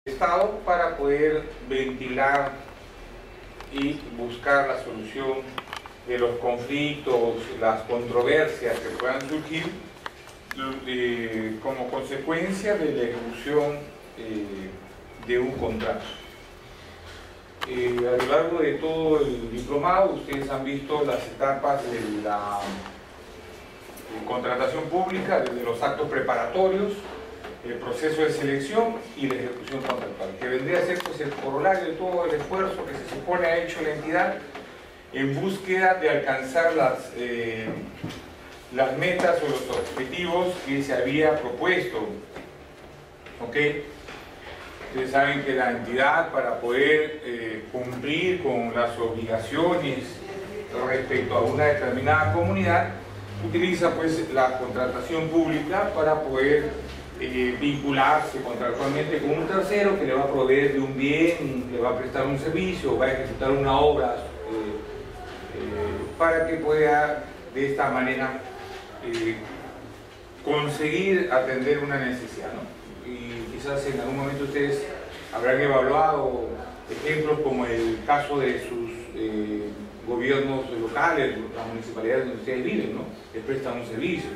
Estado para poder ventilar y buscar la solución de los conflictos, las controversias que puedan surgir como consecuencia de la ejecución de un contrato. A lo largo de todo el diplomado ustedes han visto las etapas de la contratación pública, desde los actos preparatorios, el proceso de selección y la ejecución contractual, que vendría a ser pues, el corolario de todo el esfuerzo que se supone ha hecho la entidad en búsqueda de alcanzar las metas o los objetivos que se había propuesto. ¿Ok? Ustedes saben que la entidad, para poder cumplir con las obligaciones respecto a una determinada comunidad, utiliza pues la contratación pública para poder vincularse contractualmente con un tercero que le va a proveer de un bien, le va a prestar un servicio, va a ejecutar una obra para que pueda de esta manera conseguir atender una necesidad, ¿no? Y quizás en algún momento ustedes habrán evaluado ejemplos como el caso de sus gobiernos locales, las municipalidades donde ustedes viven, ¿no? Les prestan un servicio.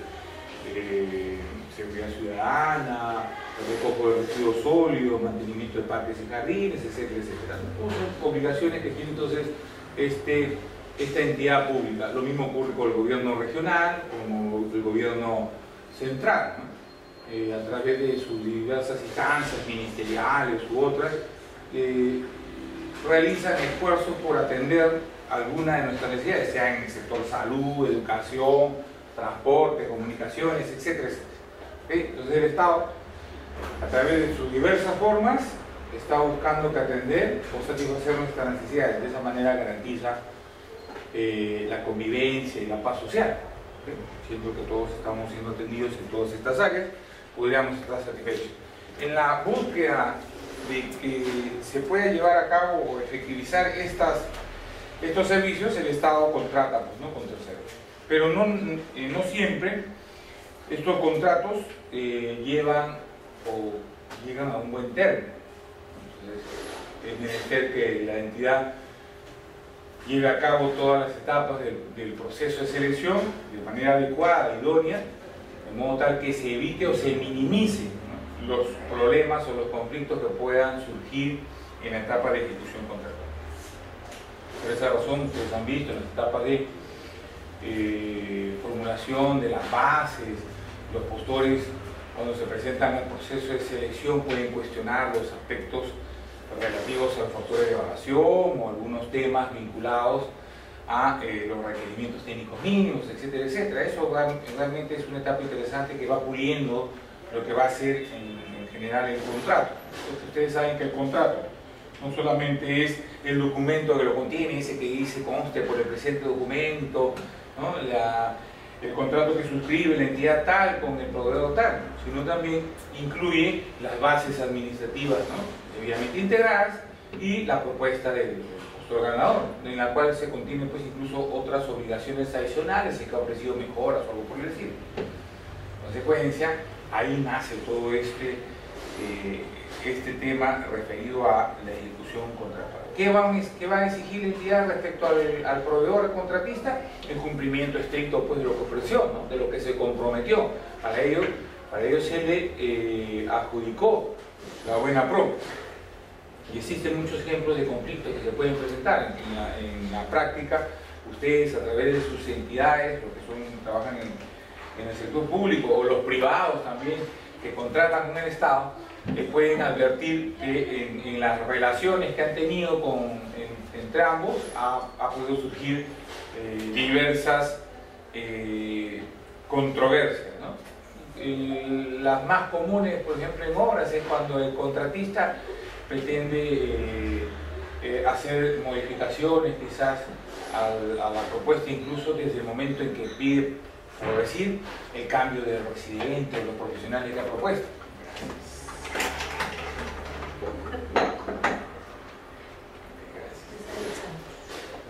Seguridad ciudadana, recojo de residuos sólidos, mantenimiento de parques y jardines, etcétera, etcétera. Son obligaciones que tiene entonces esta entidad pública. Lo mismo ocurre con el gobierno regional, como el gobierno central, ¿no? A través de sus diversas instancias ministeriales u otras, realizan esfuerzos por atender algunas de nuestras necesidades, sea en el sector salud, educación, transporte, comunicaciones, etcétera, etcétera. Entonces el Estado, a través de sus diversas formas, está buscando que atender o satisfacer nuestras necesidades. De esa manera garantiza la convivencia y la paz social. Siendo que todos estamos siendo atendidos en todas estas áreas, podríamos estar satisfechos. En la búsqueda de que se pueda llevar a cabo o efectivizar estos servicios, el Estado contrata pues, ¿no? con terceros. Pero no siempre estos contratos llevan o llegan a un buen término. Entonces, es menester que la entidad lleve a cabo todas las etapas del proceso de selección de manera adecuada, idónea, de modo tal que se evite o se minimice, ¿no? los problemas o los conflictos que puedan surgir en la etapa de ejecución contractual. Por esa razón, ustedes han visto en las etapas de formulación de las bases, los postores, cuando se presentan al proceso de selección, pueden cuestionar los aspectos relativos a los factores de evaluación o algunos temas vinculados a los requerimientos técnicos mínimos, etcétera, etcétera. Eso realmente es una etapa interesante que va puliendo lo que va a ser en general el contrato. Entonces, ustedes saben que el contrato no solamente es el documento que lo contiene, ese que dice conste por el presente documento, ¿no? El contrato que suscribe la entidad tal con el proveedor tal, sino también incluye las bases administrativas, ¿no? debidamente integradas y la propuesta del postor ganador, en la cual se contienen pues incluso otras obligaciones adicionales, si que ha ofrecido mejoras o algo por el estilo. En consecuencia, ahí nace todo este tema referido a la ejecución contractual. ¿Qué va a exigir la entidad respecto al proveedor, al contratista? El cumplimiento estricto pues, de lo que ofreció, ¿no? de lo que se comprometió. Para ello se le adjudicó la buena pro. Y existen muchos ejemplos de conflictos que se pueden presentar en la práctica. Ustedes, a través de sus entidades, los que trabajan en el sector público o los privados también, que contratan con el Estado, pueden advertir que en las relaciones que han tenido entre ambos ha podido surgir diversas controversias, ¿no? Las más comunes, por ejemplo, en obras es cuando el contratista pretende hacer modificaciones quizás a la propuesta, incluso desde el momento en que pide, por decir, el cambio de residente o los profesionales de la propuesta.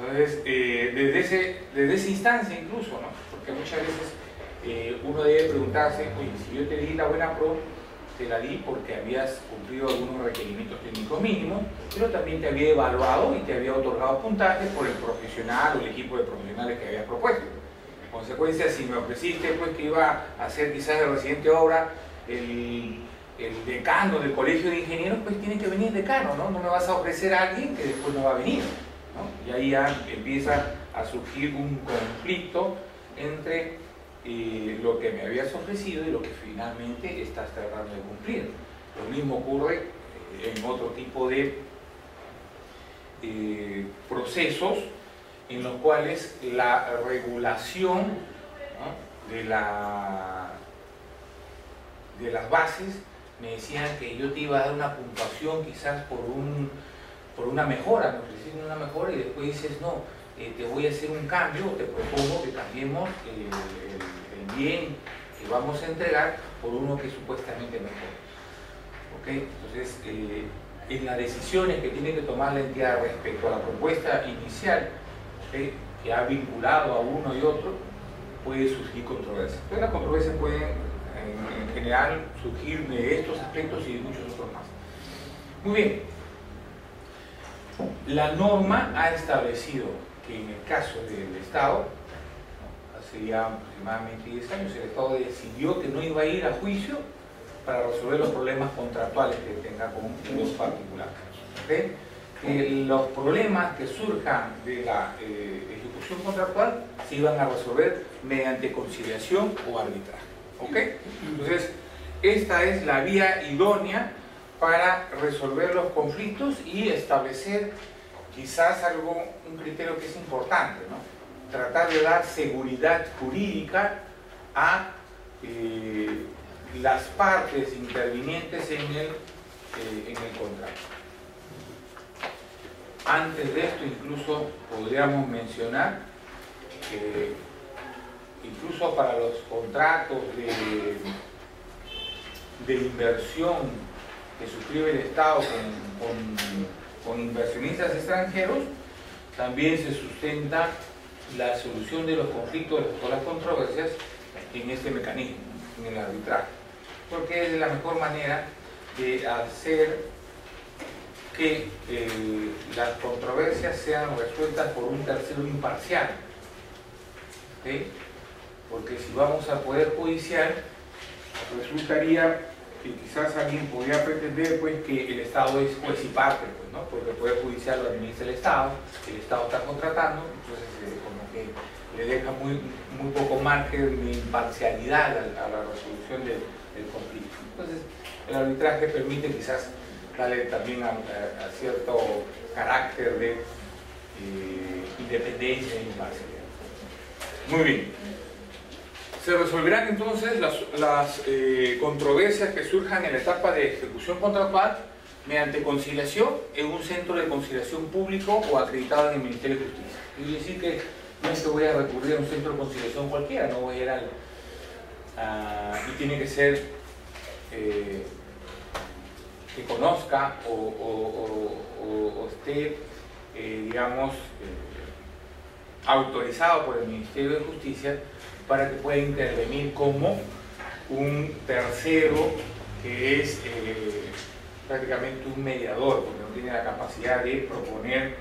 Entonces, desde esa instancia incluso, ¿no? Porque muchas veces uno debe preguntarse, oye, si yo te di la buena pro, te la di porque habías cumplido algunos requerimientos técnicos mínimos, pero también te había evaluado y te había otorgado puntajes por el profesional o el equipo de profesionales que habías propuesto. En consecuencia, si me ofreciste pues que iba a ser quizás el residente de obra el decano del colegio de ingenieros, pues tiene que venir decano, ¿no? No me vas a ofrecer a alguien que después no va a venir, ¿no? Y ahí ya empieza a surgir un conflicto entre lo que me habías ofrecido y lo que finalmente estás tratando de cumplir. Lo mismo ocurre en otro tipo de procesos en los cuales la regulación, ¿no?, de las bases me decían que yo te iba a dar una puntuación quizás por una mejora, me ofrecieron una mejora y después dices no, te voy a hacer un cambio, te propongo que cambiemos el bien que vamos a entregar por uno que es supuestamente mejor. ¿Okay? Entonces, en las decisiones que tiene que tomar la entidad respecto a la propuesta inicial, ¿okay?, que ha vinculado a uno y otro, puede surgir controversia. Entonces las controversias pueden en general surgir de estos aspectos y de muchos otros más. Muy bien. La norma ha establecido que en el caso del Estado, hace ya aproximadamente 10 años, el Estado decidió que no iba a ir a juicio para resolver los problemas contractuales que tenga con los particulares. ¿Okay? Los problemas que surjan de la ejecución contractual se iban a resolver mediante conciliación o arbitraje. ¿Okay? Entonces, esta es la vía idónea para resolver los conflictos y establecer quizás un criterio que es importante, ¿no? Tratar de dar seguridad jurídica a las partes intervinientes en el contrato. Antes de esto, incluso podríamos mencionar que incluso para los contratos de inversión que suscribe el Estado con inversionistas extranjeros, también se sustenta la solución de los conflictos o las controversias en este mecanismo, en el arbitraje, porque es la mejor manera de hacer que las controversias sean resueltas por un tercero imparcial. ¿Okay? Porque si vamos al Poder Judicial, resultaría que quizás alguien podría pretender pues, que el Estado es juez y parte, pues, ¿no? Porque el Poder Judicial lo administra el Estado está contratando, entonces como que le deja muy poco margen de imparcialidad a la resolución del conflicto. Entonces el arbitraje permite quizás darle también a cierto carácter de independencia e imparcialidad. Muy bien. Se resolverán entonces las controversias que surjan en la etapa de ejecución contractual mediante conciliación en un centro de conciliación público o acreditado en el Ministerio de Justicia. Quiere decir que no es que voy a recurrir a un centro de conciliación cualquiera, no voy a ir y tiene que ser que conozca o esté, digamos, autorizado por el Ministerio de Justicia para que pueda intervenir como un tercero que es prácticamente un mediador, porque no tiene la capacidad de proponer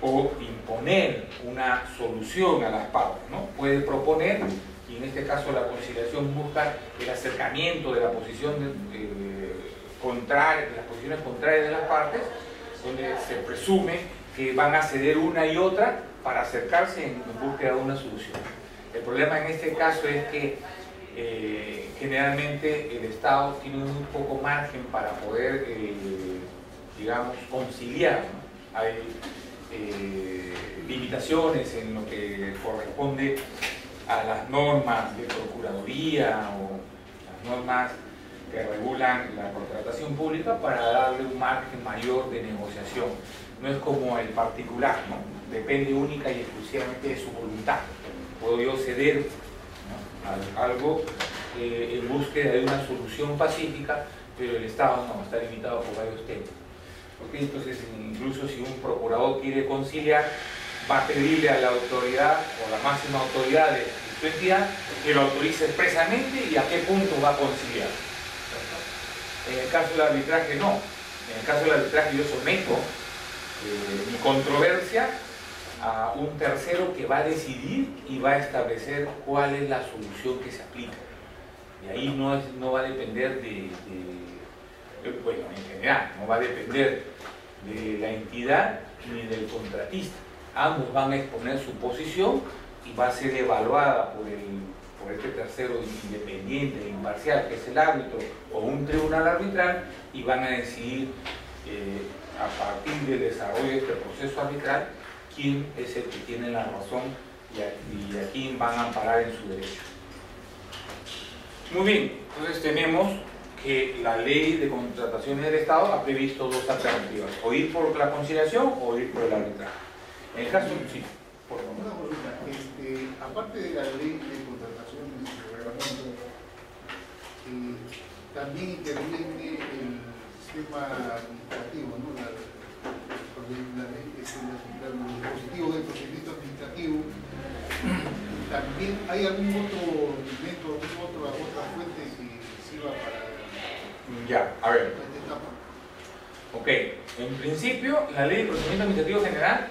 o imponer una solución a las partes, ¿no? Puede proponer, y en este caso la conciliación busca el acercamiento de la posición contraria, de las posiciones contrarias de las partes, donde se presume que van a ceder una y otra para acercarse en búsqueda de una solución. El problema en este caso es que generalmente el Estado tiene muy poco margen para poder, digamos, conciliar, ¿no? Hay limitaciones en lo que corresponde a las normas de procuraduría o las normas que regulan la contratación pública para darle un margen mayor de negociación. No es como el particular, ¿no? Depende única y exclusivamente de su voluntad. Puedo yo ceder, ¿no?, a algo en búsqueda de una solución pacífica, pero el Estado no, está limitado por varios temas. ¿Okay? Entonces, incluso si un procurador quiere conciliar, va a pedirle a la autoridad o la máxima autoridad de su entidad que lo autorice expresamente y a qué punto va a conciliar. En el caso del arbitraje no. En el caso del arbitraje yo someto mi controversia a un tercero que va a decidir y va a establecer cuál es la solución que se aplica. Y ahí no va a depender bueno, en general, no va a depender de la entidad ni del contratista. Ambos van a exponer su posición y va a ser evaluada por este tercero independiente, imparcial, que es el árbitro o un tribunal arbitral, y van a decidir a partir del desarrollo de este proceso arbitral quién es el que tiene la razón y a quién van a amparar en su derecho. Muy bien, entonces tenemos que la ley de contrataciones del Estado ha previsto dos alternativas: o ir por la conciliación o ir por el arbitraje. En el caso, sí, por favor. Una consulta, aparte de la ley de contrataciones y reglamento, también interviene el sistema administrativo, ¿no? El dispositivo del procedimiento administrativo. ¿También hay algún otro elemento, otra fuente que sirva para ya, a ver. esta etapa? Ok, en principio la ley de procedimiento administrativo general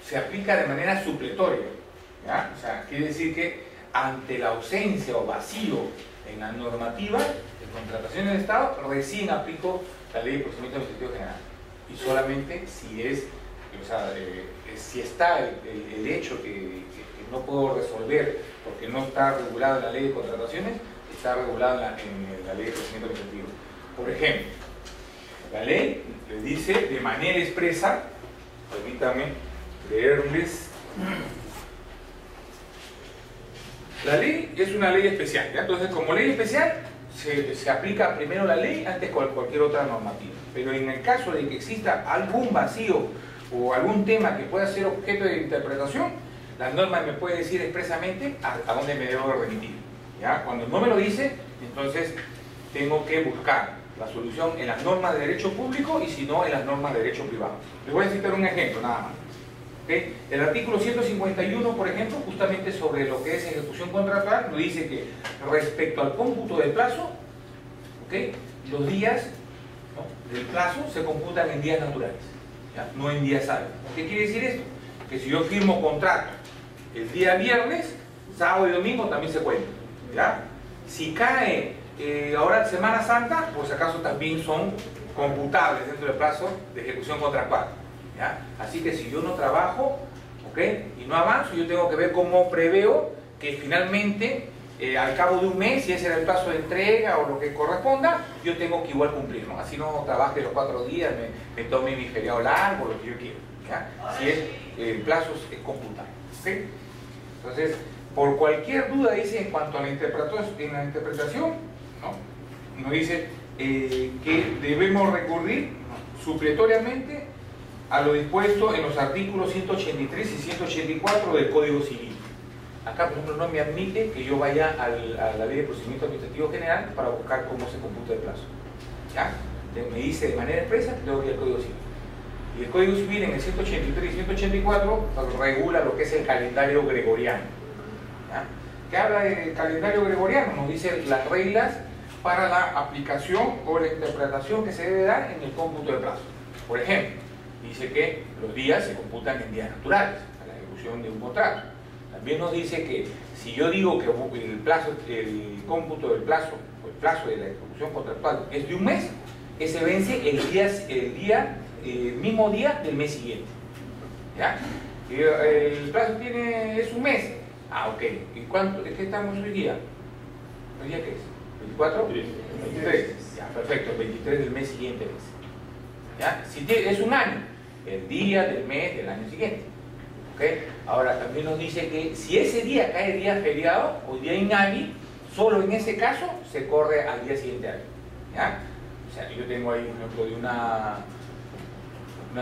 se aplica de manera supletoria, ¿ya? O sea, quiere decir que ante la ausencia o vacío en la normativa de contrataciones del Estado, recién aplico la ley de procedimiento administrativo general. Y solamente si es, o sea, si está el hecho que no puedo resolver porque no está regulado en la ley de contrataciones, está regulado en la ley de procedimiento administrativo. Por ejemplo, la ley le dice de manera expresa, permítanme leerles. La ley es una ley especial, ¿ya? Entonces, como ley especial se aplica primero la ley antes que cualquier otra normativa. Pero en el caso de que exista algún vacío o algún tema que pueda ser objeto de interpretación, la norma me puede decir expresamente a dónde me debo remitir, ¿ya? Cuando no me lo dice, entonces tengo que buscar la solución en las normas de derecho público y si no en las normas de derecho privado. Les voy a citar un ejemplo nada más. ¿Okay? El artículo 151, por ejemplo, justamente sobre lo que es ejecución contractual, nos dice que respecto al cómputo del plazo, ¿okay? Los días, ¿no?, del plazo se computan en días naturales, ¿ya?, no en días hábiles. ¿Qué quiere decir esto? Que si yo firmo contrato el día viernes, sábado y domingo también se cuenta, ¿ya? Si cae ahora Semana Santa, pues acaso también son computables dentro del plazo de ejecución contractual, ¿ya? Así que si yo no trabajo, ¿okay?, y no avanzo, yo tengo que ver cómo preveo que finalmente al cabo de un mes, si ese era el plazo de entrega o lo que corresponda, yo tengo que igual cumplir, ¿no? Así no trabaje los 4 días, me tome mi feriado largo, lo que yo quiera, ¿ya? Si es el plazo es computable, ¿okay? Entonces, por cualquier duda, dice, en cuanto a la interpretación, ¿no?, nos dice que debemos recurrir supletoriamente a lo dispuesto en los artículos 183 y 184 del Código Civil. Acá, por ejemplo, no me admite que yo vaya a la Ley de Procedimiento Administrativo General para buscar cómo se computa el plazo, ¿ya? Me dice de manera expresa que tengo que ir al Código Civil. Y el Código Civil en el 183 y 184 regula lo que es el calendario gregoriano, ¿ya? ¿Qué habla del calendario gregoriano? Nos dice las reglas para la aplicación o la interpretación que se debe dar en el cómputo de plazo. Por ejemplo, dice que los días se computan en días naturales a la ejecución de un contrato. También nos dice que si yo digo que el cómputo del plazo, o el plazo de la ejecución contractual es de un mes, ese vence el mismo día del mes siguiente, ¿ya? El plazo es un mes. Ah, ok. ¿Y cuánto? ¿De qué estamos hoy día? ¿Hoy día qué es? ¿24? 23. Ya, perfecto. El 23 del mes siguiente. ¿Ya? Si es un año, el día del mes del año siguiente. ¿Ok? Ahora, también nos dice que si ese día cae día feriado o día inhábil, solo en ese caso se corre al día siguiente año. ¿Ya? O sea, yo tengo ahí, por ejemplo, de una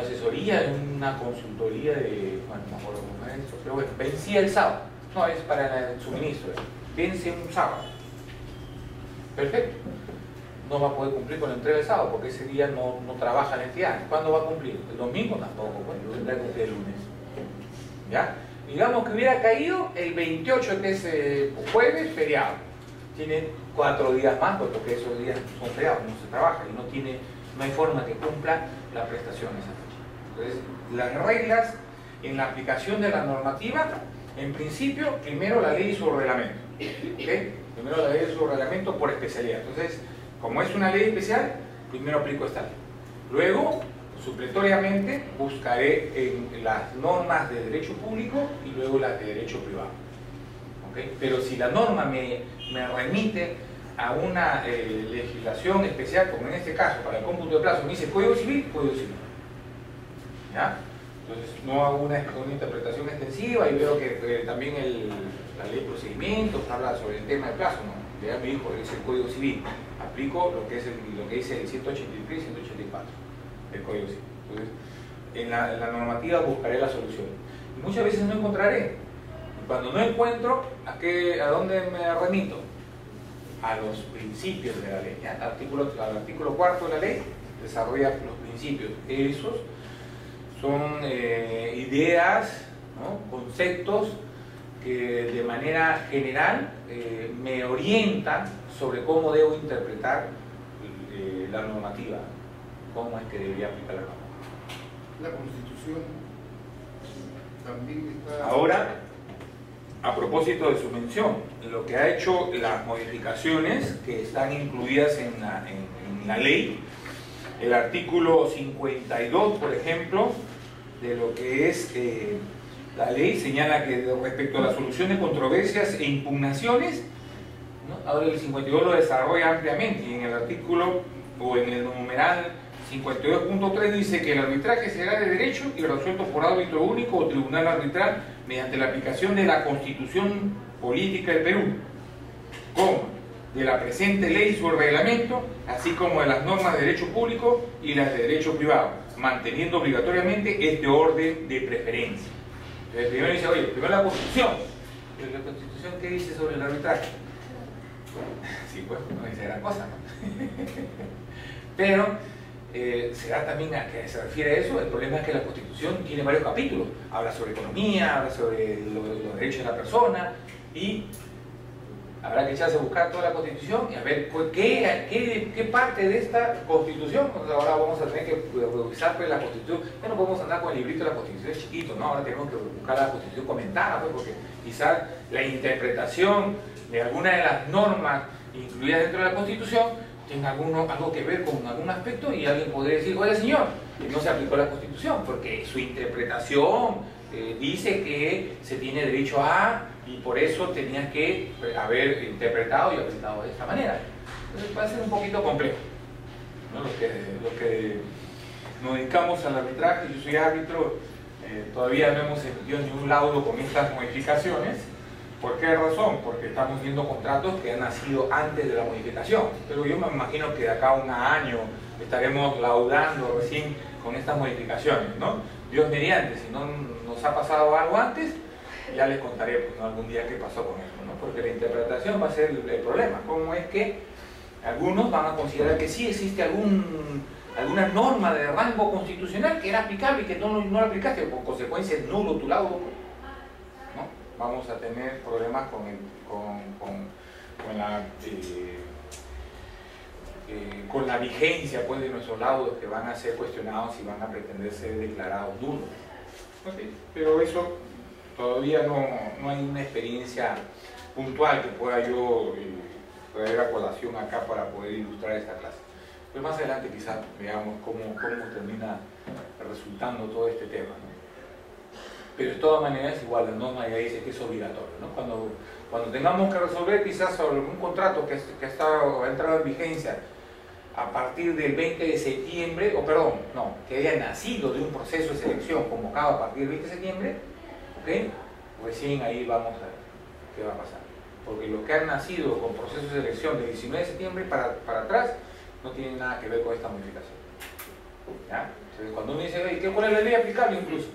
asesoría, de una consultoría de, bueno, no me acuerdo cómo es esto, pero bueno, vencía el sábado. No, es para el suministro. Vence un sábado. Perfecto. No va a poder cumplir con la entrega del sábado porque ese día no trabaja la entidad. ¿Cuándo va a cumplir? ¿El domingo? Tampoco, pues lo tendrá que cumplir el lunes. ¿Ya? Digamos que hubiera caído el 28, que es jueves, feriado. tiene 4 días más, porque esos días son feriados, no se trabaja y no hay forma que cumpla la prestación esa fecha. Entonces, las reglas en la aplicación de la normativa, en principio, primero la ley y su reglamento. ¿Okay? Primero la ley y su reglamento por especialidad. Entonces, como es una ley especial, primero aplico esta ley. Luego, supletoriamente, buscaré en las normas de derecho público y luego las de derecho privado. ¿Okay? Pero si la norma me remite a una legislación especial, como en este caso, para el cómputo de plazo, me dice Código Civil, Código Civil. ¿Ya? Entonces, no hago una interpretación extensiva y veo que también la ley de procedimientos habla sobre el tema de plazo, ¿no? Ya mi hijo dice el Código Civil, aplico lo que dice el 183 y 184 del Código Civil. Entonces, en la normativa buscaré la solución. Y muchas veces no encontraré. Y cuando no encuentro, ¿a dónde me remito? A los principios de la ley. ¿Ya? Al artículo 4 de la ley desarrolla los principios. Esos son ideas, ¿no? Conceptos que de manera general me orientan sobre cómo debo interpretar la normativa, cómo es que debería aplicar la normativa. La Constitución también está... Ahora, a propósito de su mención, lo que ha hecho las modificaciones que están incluidas en la ley, el artículo 52, por ejemplo, de lo que es la ley, señala que respecto a la solución de controversias e impugnaciones, ¿no? Ahora el 52 lo desarrolla ampliamente y en el artículo o en el numeral 52.3 dice que el arbitraje será de derecho y resuelto por árbitro único o tribunal arbitral mediante la aplicación de la Constitución Política del Perú, como de la presente ley y su reglamento, así como de las normas de derecho público y las de derecho privado, manteniendo obligatoriamente este orden de preferencia. Entonces, primero dice, oye, primero la Constitución. ¿Pero la Constitución qué dice sobre el arbitraje? Sí, pues, no dice gran cosa, ¿no? Pero, ¿será también a que se refiere a eso? El problema es que la Constitución tiene varios capítulos. Habla sobre economía, habla sobre los derechos de la persona y habrá que echarse a buscar toda la Constitución y a ver qué parte de esta Constitución. Ahora vamos a tener que revisar pues, la Constitución. Ya no podemos andar con el librito de la Constitución chiquito, ¿no? Ahora tenemos que buscar la Constitución comentada, pues, porque quizás la interpretación de alguna de las normas incluidas dentro de la Constitución tenga algo que ver con algún aspecto y alguien podría decir, oye señor, que no se aplicó la Constitución porque su interpretación dice que se tiene derecho a y por eso tenías que haber interpretado y aplicado de esta manera. Entonces va a ser un poquito complejo, ¿no? Los que nos dedicamos al arbitraje, yo soy árbitro, todavía no hemos emitido ningún laudo con estas modificaciones. ¿Por qué razón? Porque estamos viendo contratos que han nacido antes de la modificación, pero yo me imagino que de acá a un año estaremos laudando recién con estas modificaciones, ¿no? Dios mediante, si no nos ha pasado algo antes, ya les contaré pues, ¿no? algún día qué pasó con esto, ¿no? Porque la interpretación va a ser el problema. ¿Cómo es que algunos van a considerar que sí existe alguna norma de rango constitucional que era aplicable y que no la aplicaste, por consecuencia es nulo tu laudo, ¿no? Vamos a tener problemas con la vigencia pues, de nuestros laudos que van a ser cuestionados y van a pretender ser declarados nulos. Okay. Pero eso todavía no hay una experiencia puntual que pueda yo traer a colación acá para poder ilustrar esta clase. Pues más adelante quizás veamos cómo termina resultando todo este tema, ¿no? Pero de todas maneras igual la norma ya dice que es obligatorio, ¿no? Cuando tengamos que resolver quizás sobre un contrato que ha entrado en vigencia a partir del 20 de septiembre, que haya nacido de un proceso de selección convocado a partir del 20 de septiembre, ¿okay? Recién ahí vamos a ver qué va a pasar. Porque los que han nacido con procesos de selección del 19 de septiembre para atrás no tienen nada que ver con esta modificación. ¿Ya? Entonces, cuando uno dice, ¿cuál es la ley aplicable incluso?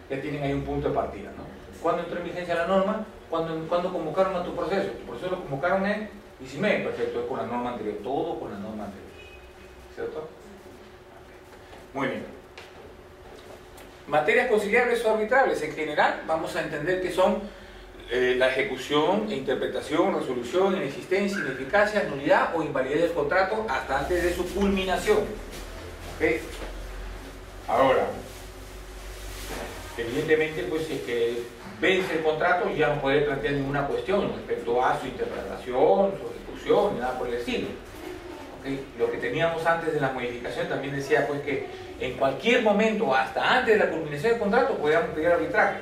Ya tienen ahí un punto de partida, ¿no? ¿Cuándo entró en vigencia la norma? ¿Cuándo convocaron a tu proceso? Tu proceso lo convocaron en 19, perfecto, es con la norma anterior, todo con la norma anterior. ¿Cierto? Muy bien. Materias conciliables o arbitrables, en general, vamos a entender que son la ejecución, interpretación, resolución, inexistencia, ineficacia, nulidad o invalidez del contrato hasta antes de su culminación. ¿Okay? Ahora, evidentemente, pues si es que vence el contrato, ya no puede plantear ninguna cuestión respecto a su interpretación, su ejecución, ni nada por el estilo. ¿Okay? Lo que teníamos antes de la modificación también decía pues que en cualquier momento, hasta antes de la culminación del contrato, podíamos pedir arbitraje.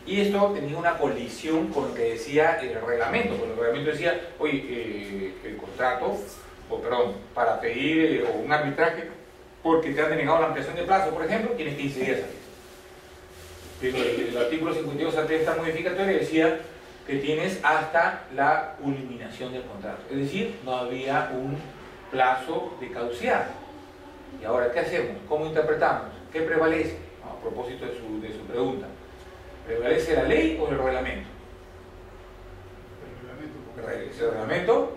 Y esto tenía una colisión con lo que decía el reglamento, porque el reglamento decía, oye, el contrato, o perdón, para pedir un arbitraje porque te han denegado la ampliación de plazo, por ejemplo, tienes 15 días antes. Pero el artículo 52 ante esta modificatoria decía que tienes hasta la culminación del contrato. Es decir, no había un plazo de caducidad. ¿Y ahora qué hacemos? ¿Cómo interpretamos? ¿Qué prevalece? A propósito de su pregunta. ¿Prevalece la ley o el reglamento? ¿El reglamento?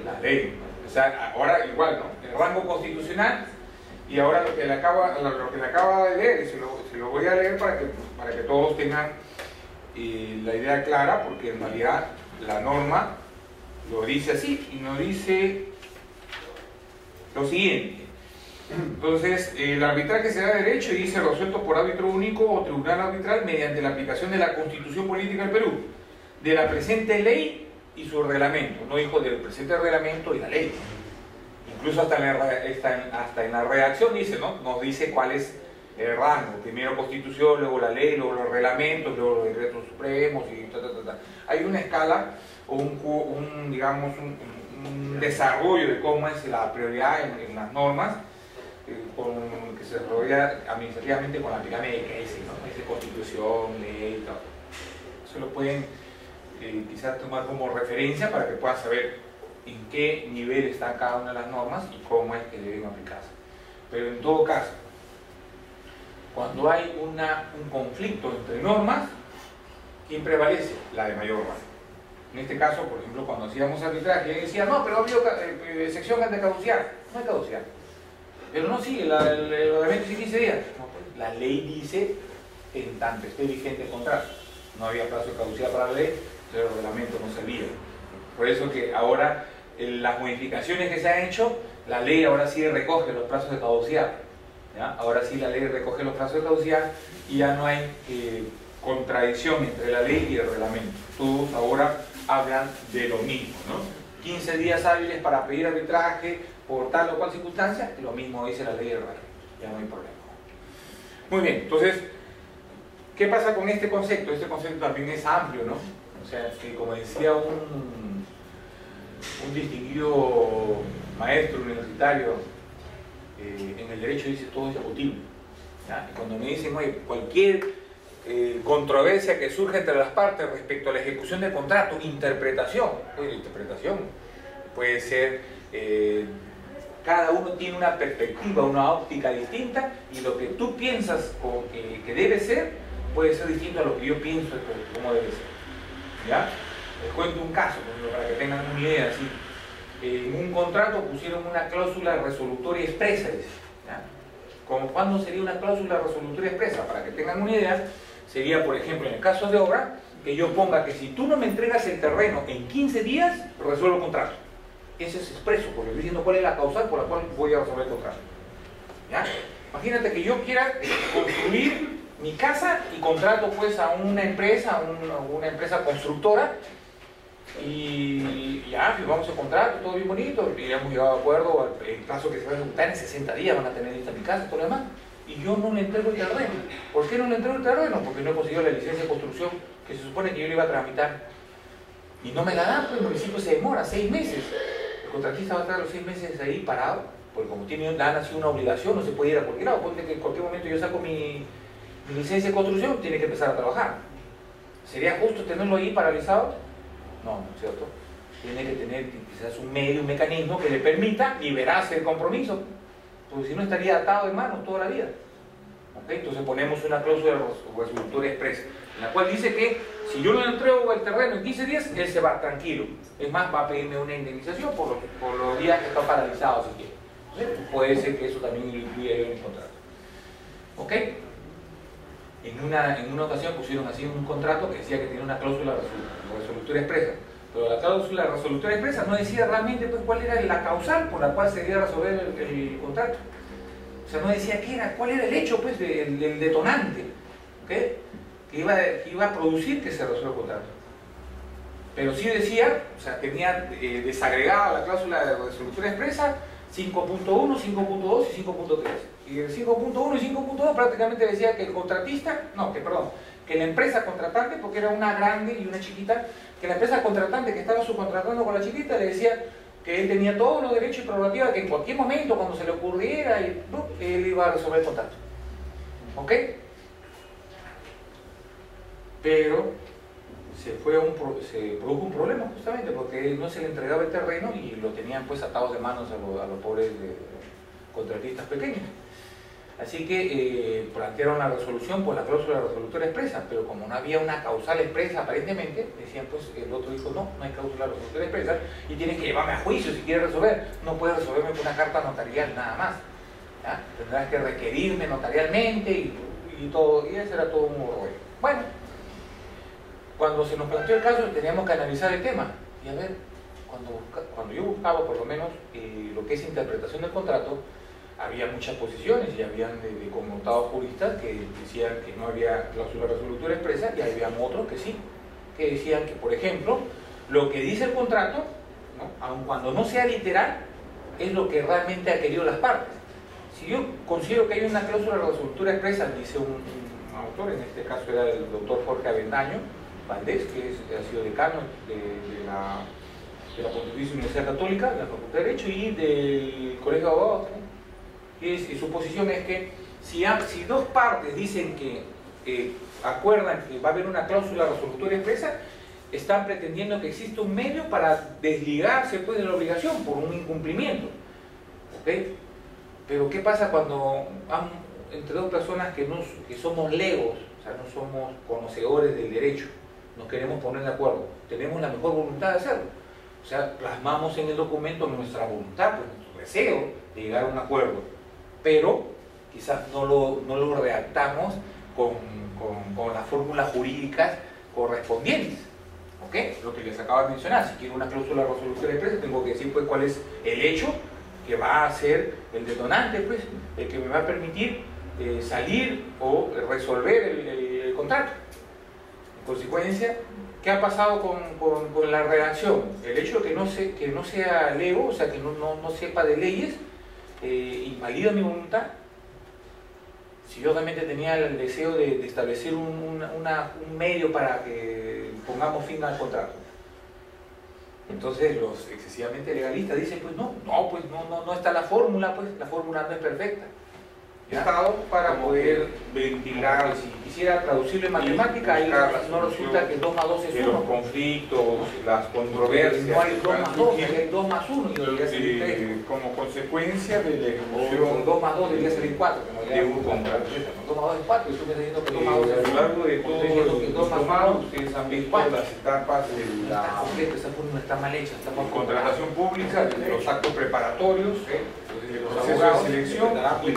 La ley. O sea, ahora igual, ¿no? El rango constitucional, y ahora lo que le acaba de leer, y se lo voy a leer para que todos tengan la idea clara, porque en realidad la norma lo dice así, y nos dice lo siguiente. Entonces, el arbitraje se da derecho y dice resuelto por árbitro único o tribunal arbitral mediante la aplicación de la Constitución Política del Perú, de la presente ley y su reglamento. No dijo del presente reglamento y la ley. Incluso hasta en la redacción dice, ¿no? Nos dice cuál es el rango. Primero Constitución, luego la ley, luego los reglamentos, luego los decretos supremos y ta. Hay una escala o digamos, un desarrollo de cómo es la prioridad en las normas, que se desarrolla administrativamente con la pirámide que es, ¿no? Es de Constitución, ley y todo. Eso lo pueden quizás tomar como referencia para que puedan saber en qué nivel están cada una de las normas y cómo es que deben aplicarse. Pero en todo caso, cuando hay un conflicto entre normas, ¿quién prevalece? La de mayor rango. En este caso, por ejemplo, cuando hacíamos arbitraje, alguien decía, no, pero ha habido sección de caducidad. No hay caducidad. Pero no sigue, el reglamento dice 15 días. No, pues, la ley dice en tanto esté vigente el contrato. No había plazo de caducidad para la ley, pero el reglamento no servía. Por eso que ahora, las modificaciones que se han hecho, la ley ahora sí recoge los plazos de caducidad. ¿Ya? Ahora sí la ley recoge los plazos de caducidad y ya no hay contradicción entre la ley y el reglamento. Todos ahora hablan de lo mismo, ¿no? 15 días hábiles para pedir arbitraje por tal o cual circunstancia, lo mismo dice la ley del reglamento. Ya no hay problema. Muy bien, entonces, ¿qué pasa con este concepto? Este concepto también es amplio, ¿no? O sea, que como decía un distinguido maestro universitario, en el derecho dice todo es discutible. ¿Ya? Y cuando me dicen, oye, cualquier controversia que surge entre las partes respecto a la ejecución del contrato, interpretación, oye, la interpretación puede ser, cada uno tiene una perspectiva, una óptica distinta, y lo que tú piensas que debe ser, puede ser distinto a lo que yo pienso de cómo debe ser. ¿Ya? Les cuento un caso, para que tengan una idea. ¿Sí? En un contrato pusieron una cláusula resolutoria expresa. ¿Ya? ¿Cuándo sería una cláusula resolutoria expresa? Para que tengan una idea, sería, por ejemplo, en el caso de obra, que yo ponga que si tú no me entregas el terreno en 15 días, resuelvo el contrato. Ese es expreso, porque estoy diciendo cuál es la causal por la cual voy a resolver el contrato. ¿Ya? Imagínate que yo quiera construir mi casa y contrato pues a una empresa, una empresa constructora, y ya firmamos el contrato, todo bien bonito, y hemos llegado a acuerdo, el plazo que se va a ejecutar en 60 días van a tener lista mi casa y todo lo demás, y yo no le entrego el terreno. ¿Por qué no le entrego el terreno? Porque no he conseguido la licencia de construcción que se supone que yo le iba a tramitar, y no me la dan, pues el municipio se demora 6 meses, el contratista va a estar los 6 meses ahí parado, porque como han nacido una obligación, no se puede ir a cualquier lado, porque en cualquier momento yo saco mi licencia de construcción, tiene que empezar a trabajar. ¿Sería justo tenerlo ahí paralizado? No, ¿no es cierto? Tiene que tener quizás un medio, un mecanismo que le permita liberarse el compromiso, porque si no estaría atado de manos toda la vida. ¿Okay? Entonces ponemos una cláusula resolutoria expresa, en la cual dice que si yo no le entrego el terreno en 15 días, él se va tranquilo. Es más, va a pedirme una indemnización por los días que está paralizado, si quiere. Entonces, puede ser que eso también lo incluya en el contrato. ¿Ok? en una ocasión pusieron así un contrato que decía que tenía una cláusula resolutoria expresa, pero la cláusula resolutoria expresa no decía realmente pues, cuál era la causal por la cual se debía resolver el contrato. O sea, no decía cuál era el hecho pues, del detonante, ¿okay? que iba a producir que se resuelva el contrato. Pero sí decía, o sea, tenía desagregada la cláusula de resolutoria expresa 5.1, 5.2 y 5.3. Y el 5.1 y 5.2 prácticamente decía que el contratista, que la empresa contratante, porque era una grande y una chiquita, que la empresa contratante que estaba subcontratando con la chiquita le decía que él tenía todos los derechos y prerrogativas, que en cualquier momento, cuando se le ocurriera, él iba a resolver el contrato. ¿Ok? Pero se produjo un problema justamente porque no se le entregaba el terreno y lo tenían pues atados de manos a los pobres contratistas pequeños. Así que plantearon la resolución por la cláusula resolutoria expresa, pero como no había una causal expresa aparentemente, decían pues, el otro dijo no hay cláusula resolutoria expresa y tienes que llevarme a juicio si quieres resolver, no puedes resolverme con una carta notarial nada más, ¿ya? Tendrás que requerirme notarialmente y todo, y ese era todo un rollo. Bueno, cuando se nos planteó el caso teníamos que analizar el tema y a ver, cuando yo buscaba por lo menos lo que es interpretación del contrato, había muchas posiciones y habían de connotados juristas que decían que no había cláusula resolutoria expresa y habían otros que sí, que decían que, por ejemplo, lo que dice el contrato, ¿no? Aun cuando no sea literal, es lo que realmente ha querido las partes. Si yo considero que hay una cláusula resolutoria expresa, dice un autor, en este caso era el doctor Jorge Avendaño Valdés, que ha sido decano de la Pontificia Universidad Católica, de la Facultad de Derecho y del Colegio de Abogados, ¿no? Y su posición es que si dos partes dicen que acuerdan que va a haber una cláusula resolutoria expresa, están pretendiendo que existe un medio para desligarse pues, de la obligación por un incumplimiento. ¿Okay? Pero ¿qué pasa cuando entre dos personas que somos legos, o sea, no somos conocedores del derecho, nos queremos poner de acuerdo, tenemos la mejor voluntad de hacerlo? O sea, plasmamos en el documento nuestra voluntad, pues, nuestro deseo de llegar a un acuerdo, pero quizás no lo redactamos con las fórmulas jurídicas correspondientes. ¿Okay? Lo que les acabo de mencionar, si quiero una cláusula resolutoria expresa, tengo que decir pues, cuál es el hecho que va a ser el detonante, pues, el que me va a permitir salir o resolver el contrato. En consecuencia, ¿qué ha pasado con la redacción? El hecho de que no sea lego, o sea, que no sepa de leyes, invalida mi voluntad. Si yo realmente tenía el deseo de establecer un medio para que pongamos fin al contrato. Entonces los excesivamente legalistas dicen, pues no está la fórmula, pues la fórmula no es perfecta. Estado para poder ventilar, si quisiera traducirlo en matemática, ahí no resulta que 2 más 2 es 1. Los conflictos, las controversias. No hay 2 más 2, hay 2 más 1 y debería salir 3. Como consecuencia de la ejecución. 2 más 2 debería salir 4. De un contrato. 2 más 2 es 4, y tú me estás diciendo que 2 más 2 es 1. A lo largo de todo el 2 más 1, ustedes han visto las etapas de la esa fórmula está mal hecha. Contratación pública, los actos preparatorios, el proceso de selección y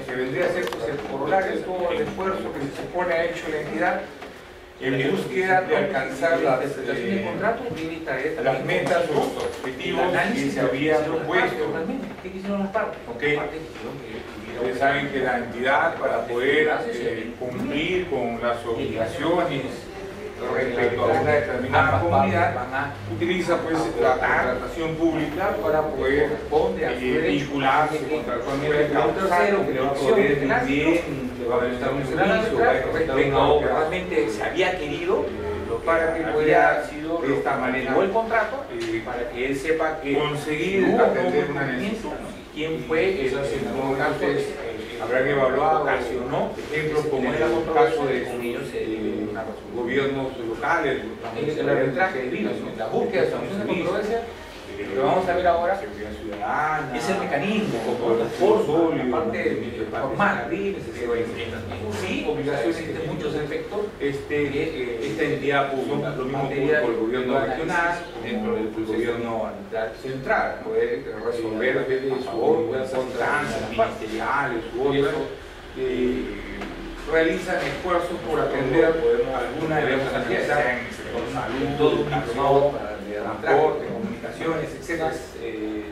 que vendría a ser el corolario de todo el esfuerzo que se supone ha hecho la entidad en búsqueda de alcanzar las metas o los objetivos que se habían propuesto. ¿Qué quisieron las partes? Ustedes saben que la entidad, para poder cumplir con las obligaciones respecto a una determinada comunidad, utiliza pues la contratación pública para poder vincularse contractualmente con un tercero que le va a poder bien, le va a prestar un servicio, va a ejecutar una obra que realmente se había querido, para que pueda de esta manera el contrato, para que él sepa que conseguir atender una necesidad. ¿Quién fue? Entonces, habrá que evaluar, ocasionó ejemplos como el caso de gobiernos locales, el arbitraje de vino, la búsqueda de soluciones de controversia. Lo vamos a ver ahora, es el mecanismo, la forma, la parte formal, sí, obligaciones de muchos efectos, esta entidad pública, lo mismo por el gobierno regional, dentro del gobierno central, poder resolver su orden, instancias ministeriales u otras, realizan esfuerzos por atender alguna de las necesidades, sea en el sector salud, educación, transporte, comunicaciones, etc.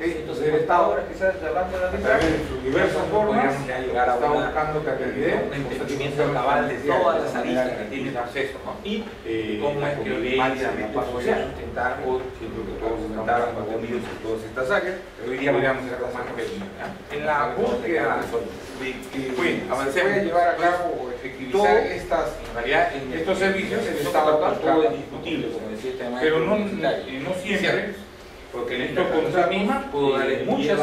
Entonces el Estado, a través de sus diversas formas, está buscando que atender un entendimiento cabal de todas las aristas que tiene el proceso, ¿no? Y cómo es que máximamente social sustentar o siempre que todos estamos contenidos en todas estas áreas, pero hoy día podríamos hacer más pequeños. En la búsqueda de que se pueda llevar a cabo o efectivizar estos servicios, el Estado todo es discutible, como decía este maestro, pero no siempre, porque en estos contratistas puedo darle muchas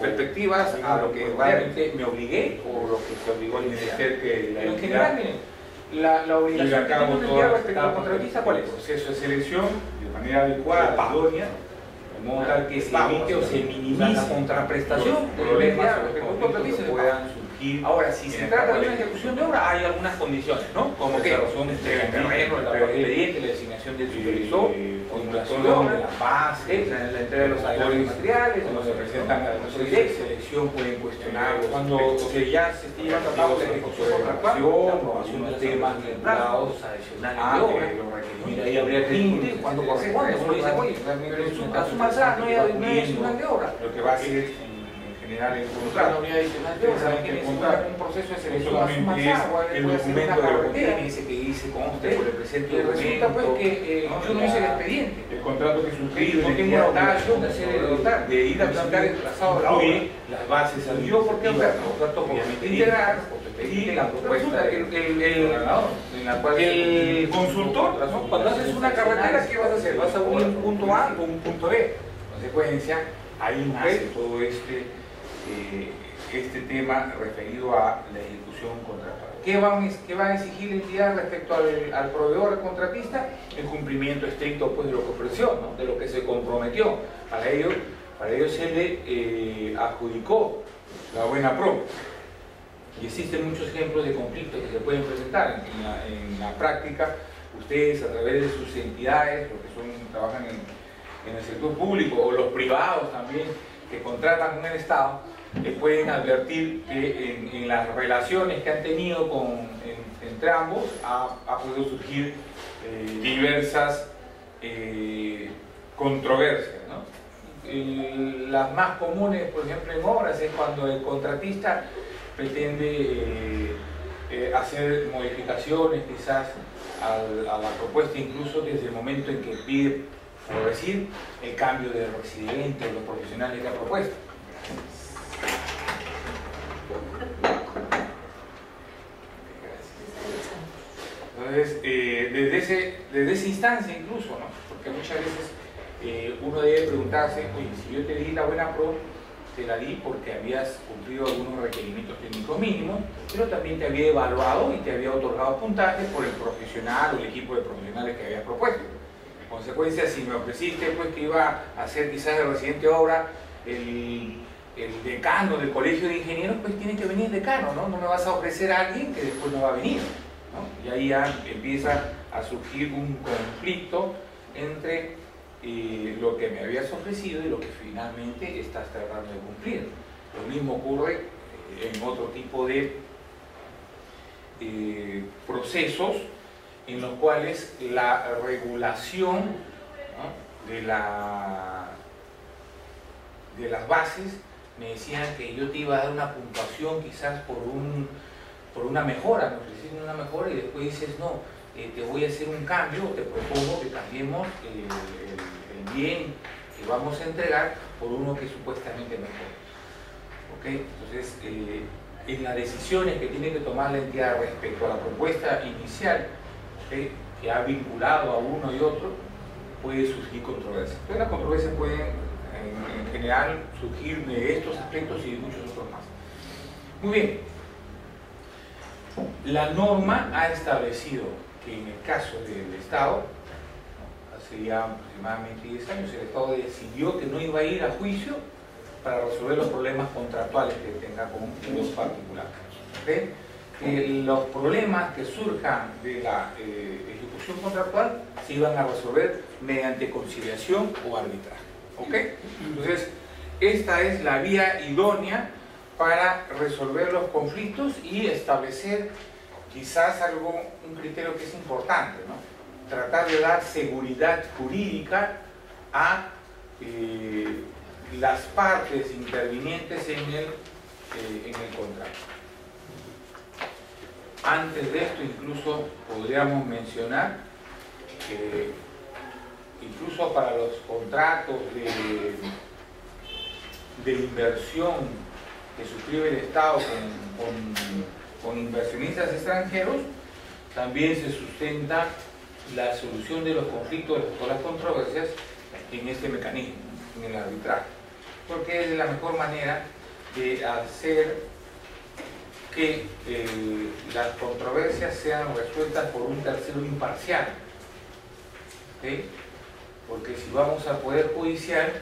perspectivas a lo que realmente me obligué o lo que se obligó al ministerio que la en general, la obligación que tiene un empleado respecto al contratista, ¿cuál es? El proceso de selección de manera adecuada, idónea, de modo tal que se evite o se minimice la contraprestación problemas respecto a un contratista que puedan surgir. Ahora, si se trata de una ejecución de obra, hay algunas condiciones, ¿no? Como que son el terreno, el expediente, la designación del supervisor, formulación de obra, la base, la entrega de los agregos materiales, cuando se presentan a los de selección pueden cuestionar cuando ya se esté llevando a cabo la ejecución contractual, o algunos temas vinculados adicionales de obra. Mira, ahí habría que discutir cuando corresponde. Uno dice, oye, pero en su caso más no hay adicional de obra. Lo que va a ser general el contrato. Una unidad adicional de obra, un proceso de selección más el documento de lo que tiene, ese que dice con usted, por el presente y resulta pues que yo no hice el expediente. El contrato que suscribe no tengo la obligación de hacer de ir a visitar el trazado de la obra. Las bases al yo por qué oferto integrar y la propuesta en la cual el consultor, cuando haces una carretera, ¿qué vas a hacer? Vas a unir un punto A con un punto B. Consecuencia, ahí nace todo este tema referido a la ejecución contractual. ¿Qué va a exigir la entidad respecto al proveedor, al contratista? El cumplimiento estricto pues, de lo que ofreció, ¿no? De lo que se comprometió. Para ello se le adjudicó la buena pro. Y existen muchos ejemplos de conflictos que se pueden presentar en la práctica. Ustedes, a través de sus entidades, los que trabajan en el sector público o los privados también que contratan con el Estado, pueden advertir que en las relaciones que han tenido entre ambos ha podido surgir diversas controversias, ¿no? Las más comunes, por ejemplo, en obras es cuando el contratista pretende hacer modificaciones quizás a la propuesta, incluso desde el momento en que pide, por decir, el cambio de residente o los profesionales de la propuesta. Entonces, desde esa instancia incluso, ¿no? Porque muchas veces uno debe preguntarse, oye, si yo te di la buena pro, te la di porque habías cumplido algunos requerimientos técnicos mínimos, pero también te había evaluado y te había otorgado puntajes por el profesional o el equipo de profesionales que habías propuesto. En consecuencia, si me ofreciste pues, que iba a hacer quizás el residente obra, el decano del colegio de ingenieros, pues tiene que venir el decano, ¿no? No me vas a ofrecer a alguien que después no va a venir, ¿no? Y ahí ya empieza a surgir un conflicto entre lo que me habías ofrecido y lo que finalmente estás tratando de cumplir. Lo mismo ocurre en otro tipo de procesos en los cuales la regulación, ¿no? de las bases me decían que yo te iba a dar una puntuación quizás por una mejora, me ofrecieron una mejora y después dices no, te voy a hacer un cambio, te propongo que cambiemos el bien que vamos a entregar por uno que es supuestamente mejor. ¿Okay? Entonces, en las decisiones que tiene que tomar la entidad respecto a la propuesta inicial, ¿okay? que ha vinculado a uno y otro, puede surgir controversia. Entonces las controversias pueden en general surgir de estos aspectos y de muchos otros más. Muy bien. La norma ha establecido que en el caso del Estado, hace ya aproximadamente 10 años, el Estado decidió que no iba a ir a juicio para resolver los problemas contractuales que tenga con los particulares. ¿Okay? Los problemas que surjan de la ejecución contractual se iban a resolver mediante conciliación o arbitraje. ¿Okay? Entonces, esta es la vía idónea para resolver los conflictos y establecer quizás un criterio que es importante, ¿no? Tratar de dar seguridad jurídica a las partes intervinientes en el contrato. Antes de esto, incluso podríamos mencionar que incluso para los contratos de inversión que suscribe el Estado con inversionistas extranjeros, también se sustenta la solución de los conflictos o las controversias en este mecanismo, en el arbitraje, porque es la mejor manera de hacer que las controversias sean resueltas por un tercero imparcial, ¿sí? Porque si vamos al Poder Judicial,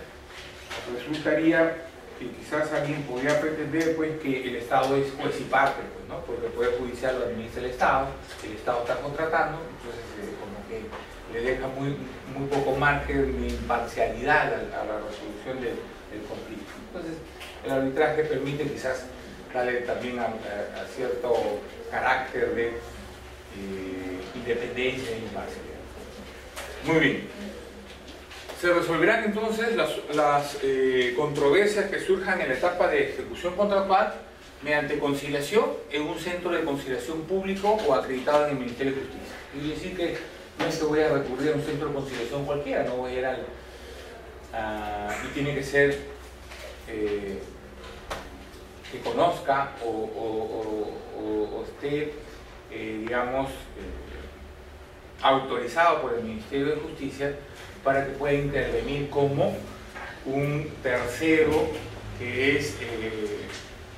resultaría que quizás alguien podría pretender pues, que el Estado es juez y parte, pues, ¿no? Porque el Poder Judicial lo administra el Estado está contratando, entonces como que le deja muy poco margen de imparcialidad a la resolución del conflicto. Entonces el arbitraje permite quizás darle también a cierto carácter de independencia e imparcialidad. Muy bien. Se resolverán entonces las controversias que surjan en la etapa de ejecución contractual mediante conciliación en un centro de conciliación público o acreditado en el Ministerio de Justicia. Quiere decir que no es que voy a recurrir a un centro de conciliación cualquiera, no voy a ir y tiene que ser que conozca o esté, digamos, autorizado por el Ministerio de Justicia para que pueda intervenir como un tercero que es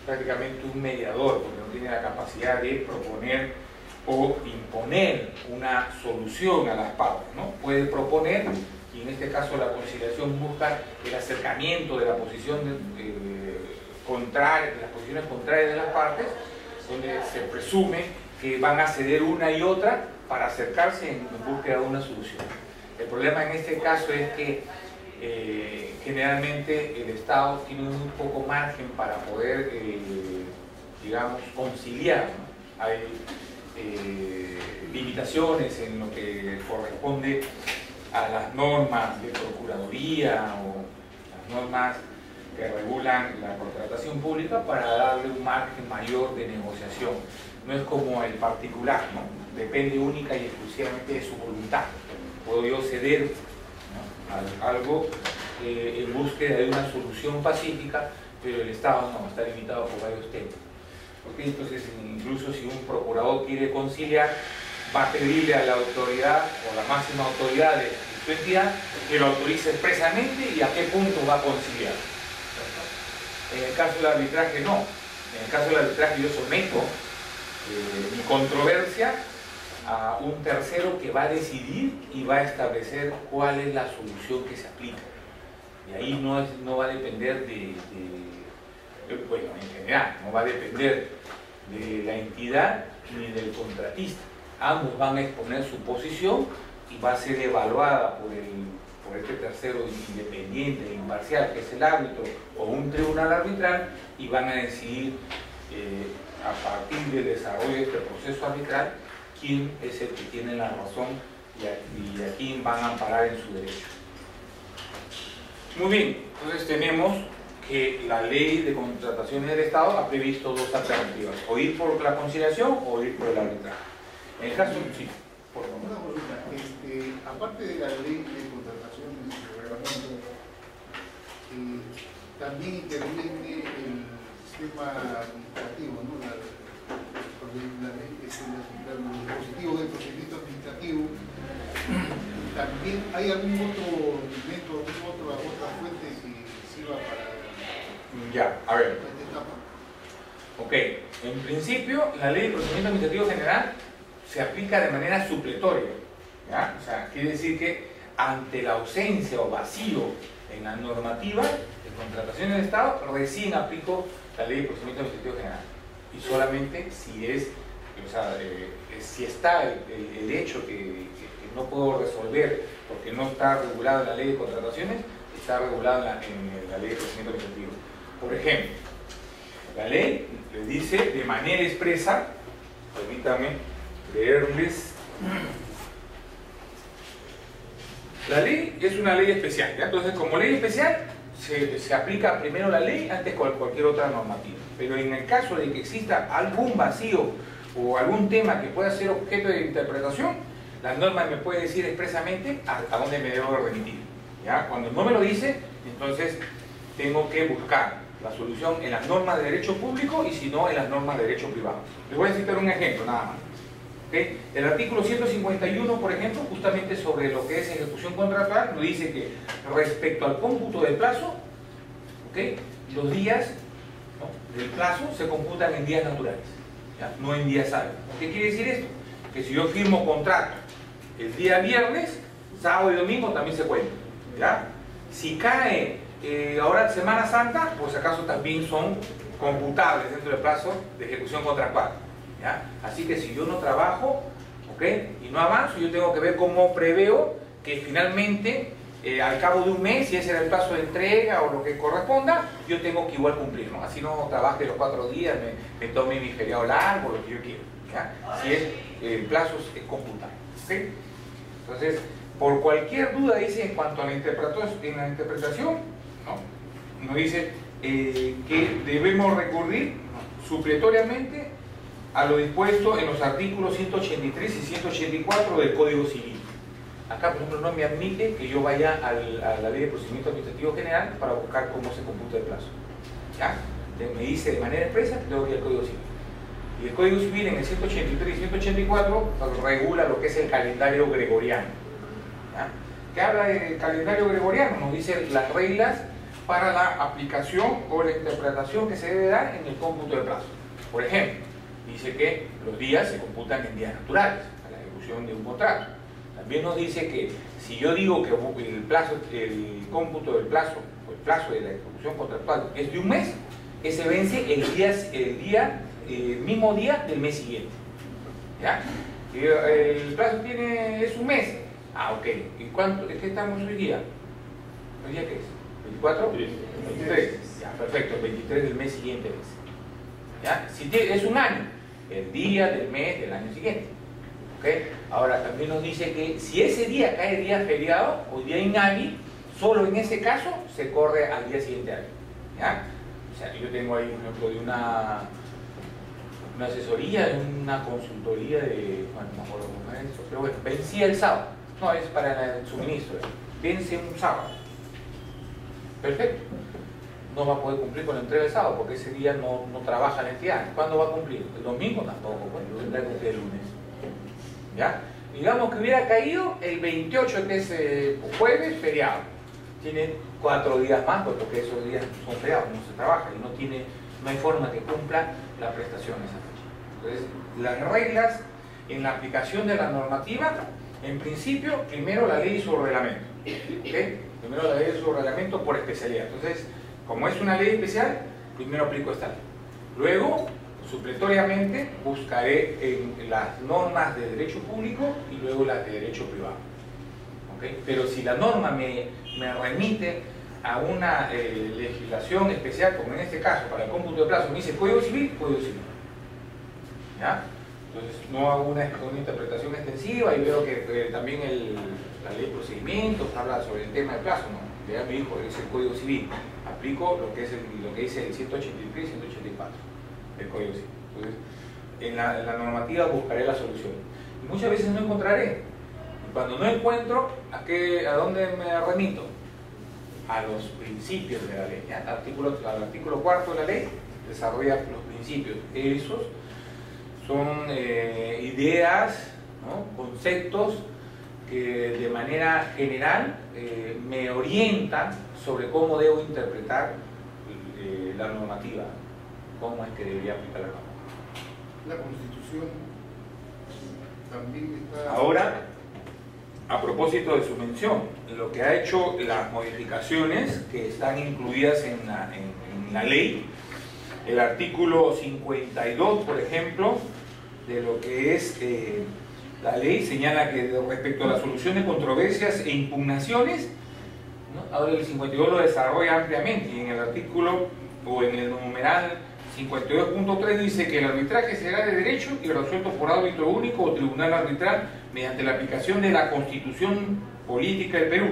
prácticamente un mediador, porque no tiene la capacidad de proponer o imponer una solución a las partes, ¿no? Puede proponer, y en este caso la conciliación busca el acercamiento de la posición contraria, de las posiciones contrarias de las partes, donde se presume que van a ceder una y otra para acercarse en búsqueda de una solución. El problema en este caso es que generalmente el Estado tiene muy poco margen para poder, digamos, conciliar, ¿no? Hay limitaciones en lo que corresponde a las normas de procuraduría o las normas que regulan la contratación pública para darle un margen mayor de negociación. No es como el particular, ¿no? Depende única y exclusivamente de su voluntad. Puedo yo ceder, ¿no?, algo en búsqueda de una solución pacífica, pero el Estado no, está limitado por varios temas. ¿Okay? Entonces, incluso si un procurador quiere conciliar, va a pedirle a la autoridad o la máxima autoridad de su entidad que lo autorice expresamente y a qué punto va a conciliar. En el caso del arbitraje no. En el caso del arbitraje yo someto mi controversia a un tercero que va a decidir y va a establecer cuál es la solución que se aplica. Y ahí no va a depender bueno, en general, no va a depender de la entidad ni del contratista. Ambos van a exponer su posición y va a ser evaluada por este tercero independiente e imparcial, que es el árbitro o un tribunal arbitral, y van a decidir a partir del desarrollo de este proceso arbitral quién es el que tiene la razón y a quién van a amparar en su derecho. Muy bien, entonces tenemos que la ley de contrataciones del Estado ha previsto dos alternativas: o ir por la conciliación o ir por el arbitraje. En el caso, sí, por favor. Una consulta, aparte de la ley de contrataciones y reglamento, también interviene el sistema administrativo, ¿no? Los dispositivos del procedimiento administrativo. ¿También hay algún otro elemento, otra fuente que sirva para ya, a ver. esta etapa? Ok, en principio la ley de procedimiento administrativo general se aplica de manera supletoria, ¿ya? O sea, quiere decir que ante la ausencia o vacío en la normativa de contratación del Estado, recién aplico la ley de procedimiento administrativo general. Y solamente si si está el hecho que no puedo resolver porque no está regulado en la ley de contrataciones, está regulado en la ley de procedimiento administrativo. Por ejemplo, la ley le dice de manera expresa permítanme leerles. La ley es una ley especial, ¿ya? Entonces, como ley especial, se aplica primero la ley antes que cualquier otra normativa. Pero en el caso de que exista algún vacío o algún tema que pueda ser objeto de interpretación, la norma me puede decir expresamente a dónde me debo remitir, ¿ya? Cuando no me lo dice, entonces tengo que buscar la solución en las normas de derecho público y si no, en las normas de derecho privado. Les voy a citar un ejemplo, nada más. ¿Okay? El artículo 151, por ejemplo, justamente sobre lo que es ejecución contractual, nos dice que respecto al cómputo del plazo, ¿okay?, los días, ¿no?, del plazo se computan en días naturales, ¿ya?, no en días hábiles. ¿Qué quiere decir esto? Que si yo firmo contrato el día viernes, sábado y domingo también se cuenta, ¿ya? Si cae ahora Semana Santa, pues acaso también son computables dentro del plazo de ejecución contractual, ¿ya? Así que si yo no trabajo, ¿okay?, y no avanzo, yo tengo que ver cómo preveo que finalmente al cabo de un mes, si ese era el plazo de entrega o lo que corresponda, yo tengo que igual cumplir, ¿no? Así no trabaje los 4 días, me tome mi feriado largo, lo que yo quiera, ¿ya? Si es el plazo es computable, ¿okay? Entonces, por cualquier duda, dice, en cuanto a la interpretación, ¿no?, nos dice que debemos recurrir supletoriamente a lo dispuesto en los artículos 183 y 184 del Código Civil. Acá, por ejemplo, no me admite que yo vaya a la Ley de Procedimiento Administrativo General para buscar cómo se computa el plazo, ¿ya? Me dice de manera expresa que tengo que ir al Código Civil. Y el Código Civil en el 183 y 184 regula lo que es el calendario gregoriano, ¿ya? ¿Qué habla del calendario gregoriano? Nos dice las reglas para la aplicación o la interpretación que se debe dar en el cómputo del plazo. Por ejemplo, dice que los días se computan en días naturales a la ejecución de un contrato. También nos dice que si yo digo que el cómputo del plazo, o el plazo de la ejecución contractual es de un mes, ese vence el mismo día del mes siguiente, ¿ya? El plazo es un mes. Ah, ok. ¿Y cuánto? ¿Es que estamos hoy día? ¿Hoy día qué es? ¿24? 23. Ya, perfecto. El 23 del mes siguiente es. ¿Ya? Si es un año, el día del mes del año siguiente. ¿Okay? Ahora también nos dice que si ese día cae día feriado o día inhábil, solo en ese caso se corre al día siguiente año, ¿ya? O sea, yo tengo ahí un ejemplo de una asesoría, de una consultoría de, bueno, no me acuerdo cómo es eso, pero bueno, vencía el sábado, no, es para el suministro, vence un sábado, perfecto, no va a poder cumplir con la entrega del sábado porque ese día no trabaja la entidad. ¿Cuándo va a cumplir? ¿El domingo? Tampoco, bueno, lo tendrá que cumplir el lunes, ¿ya? Digamos que hubiera caído el 28, que es jueves, feriado. Tiene 4 días más, porque esos días son feriados, no se trabaja y no hay forma que cumpla la prestación esa fecha. Entonces, las reglas en la aplicación de la normativa, en principio, primero la ley y su reglamento, ¿okay? Primero la ley y su reglamento por especialidad. Entonces, como es una ley especial, primero aplico esta ley. Luego, supletoriamente, buscaré en las normas de derecho público y luego las de derecho privado. ¿Okay? Pero si la norma me remite a una legislación especial, como en este caso, para el cómputo de plazo, me dice Código Civil, Código Civil, ¿ya? Entonces no hago una interpretación extensiva y veo que también la ley de procedimientos habla sobre el tema del plazo, ¿no? Ya me dijo, es el Código Civil, aplico lo que dice el 183 y 184 del Código Civil. Entonces, en la normativa buscaré la solución. Y muchas veces no encontraré. Y cuando no encuentro, ¿a dónde me remito? A los principios de la ley, ¿ya? Al artículo 4 de la ley desarrolla los principios. Esos son ideas, ¿no?, conceptos que de manera general me orientan sobre cómo debo interpretar la normativa, cómo es que debería aplicar la normativa. La Constitución también está... Ahora, a propósito de su mención, lo que ha hecho las modificaciones que están incluidas en la ley, el artículo 52, por ejemplo, de lo que es la ley, señala que respecto a la solución de controversias e impugnaciones, ¿no?, ahora el 52 lo desarrolla ampliamente y en el artículo o en el numeral 52.3 dice que el arbitraje será de derecho y resuelto por árbitro único o tribunal arbitral mediante la aplicación de la Constitución Política del Perú,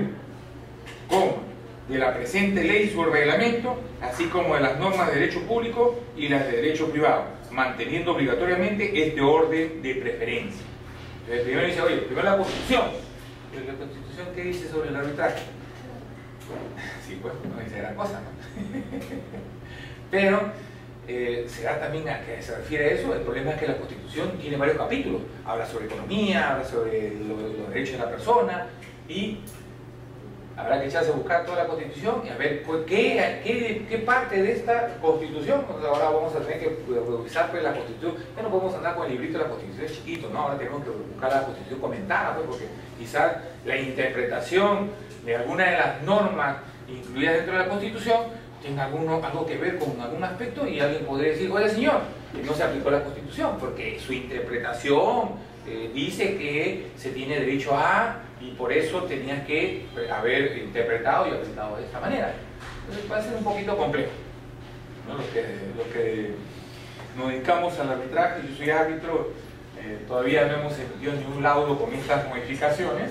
de la presente ley y su reglamento, así como de las normas de derecho público y las de derecho privado, manteniendo obligatoriamente este orden de preferencia. Entonces, primero dice, oye, primero la Constitución. ¿Pero la Constitución qué dice sobre el arbitraje? Sí, pues, no dice gran cosa, ¿no? Pero, será también a que se refiere a eso. El problema es que la Constitución tiene varios capítulos. Habla sobre economía, habla sobre los derechos de la persona, y habrá que echarse a buscar toda la Constitución y a ver qué parte de esta Constitución. Entonces ahora vamos a tener que revisar pues, la Constitución. Ya no podemos andar con el librito de la Constitución, es chiquito, ¿no? Ahora tenemos que buscar la Constitución comentada, pues, porque quizás la interpretación de alguna de las normas incluidas dentro de la Constitución tenga algo que ver con algún aspecto, y alguien podría decir, oye señor, que no se aplicó la Constitución porque su interpretación dice que se tiene derecho a, y por eso tenía que haber interpretado y aplicado de esta manera. Entonces va a ser un poquito complejo, ¿no? Los que nos dedicamos al arbitraje, yo soy árbitro, todavía no hemos emitido ningún laudo con estas modificaciones.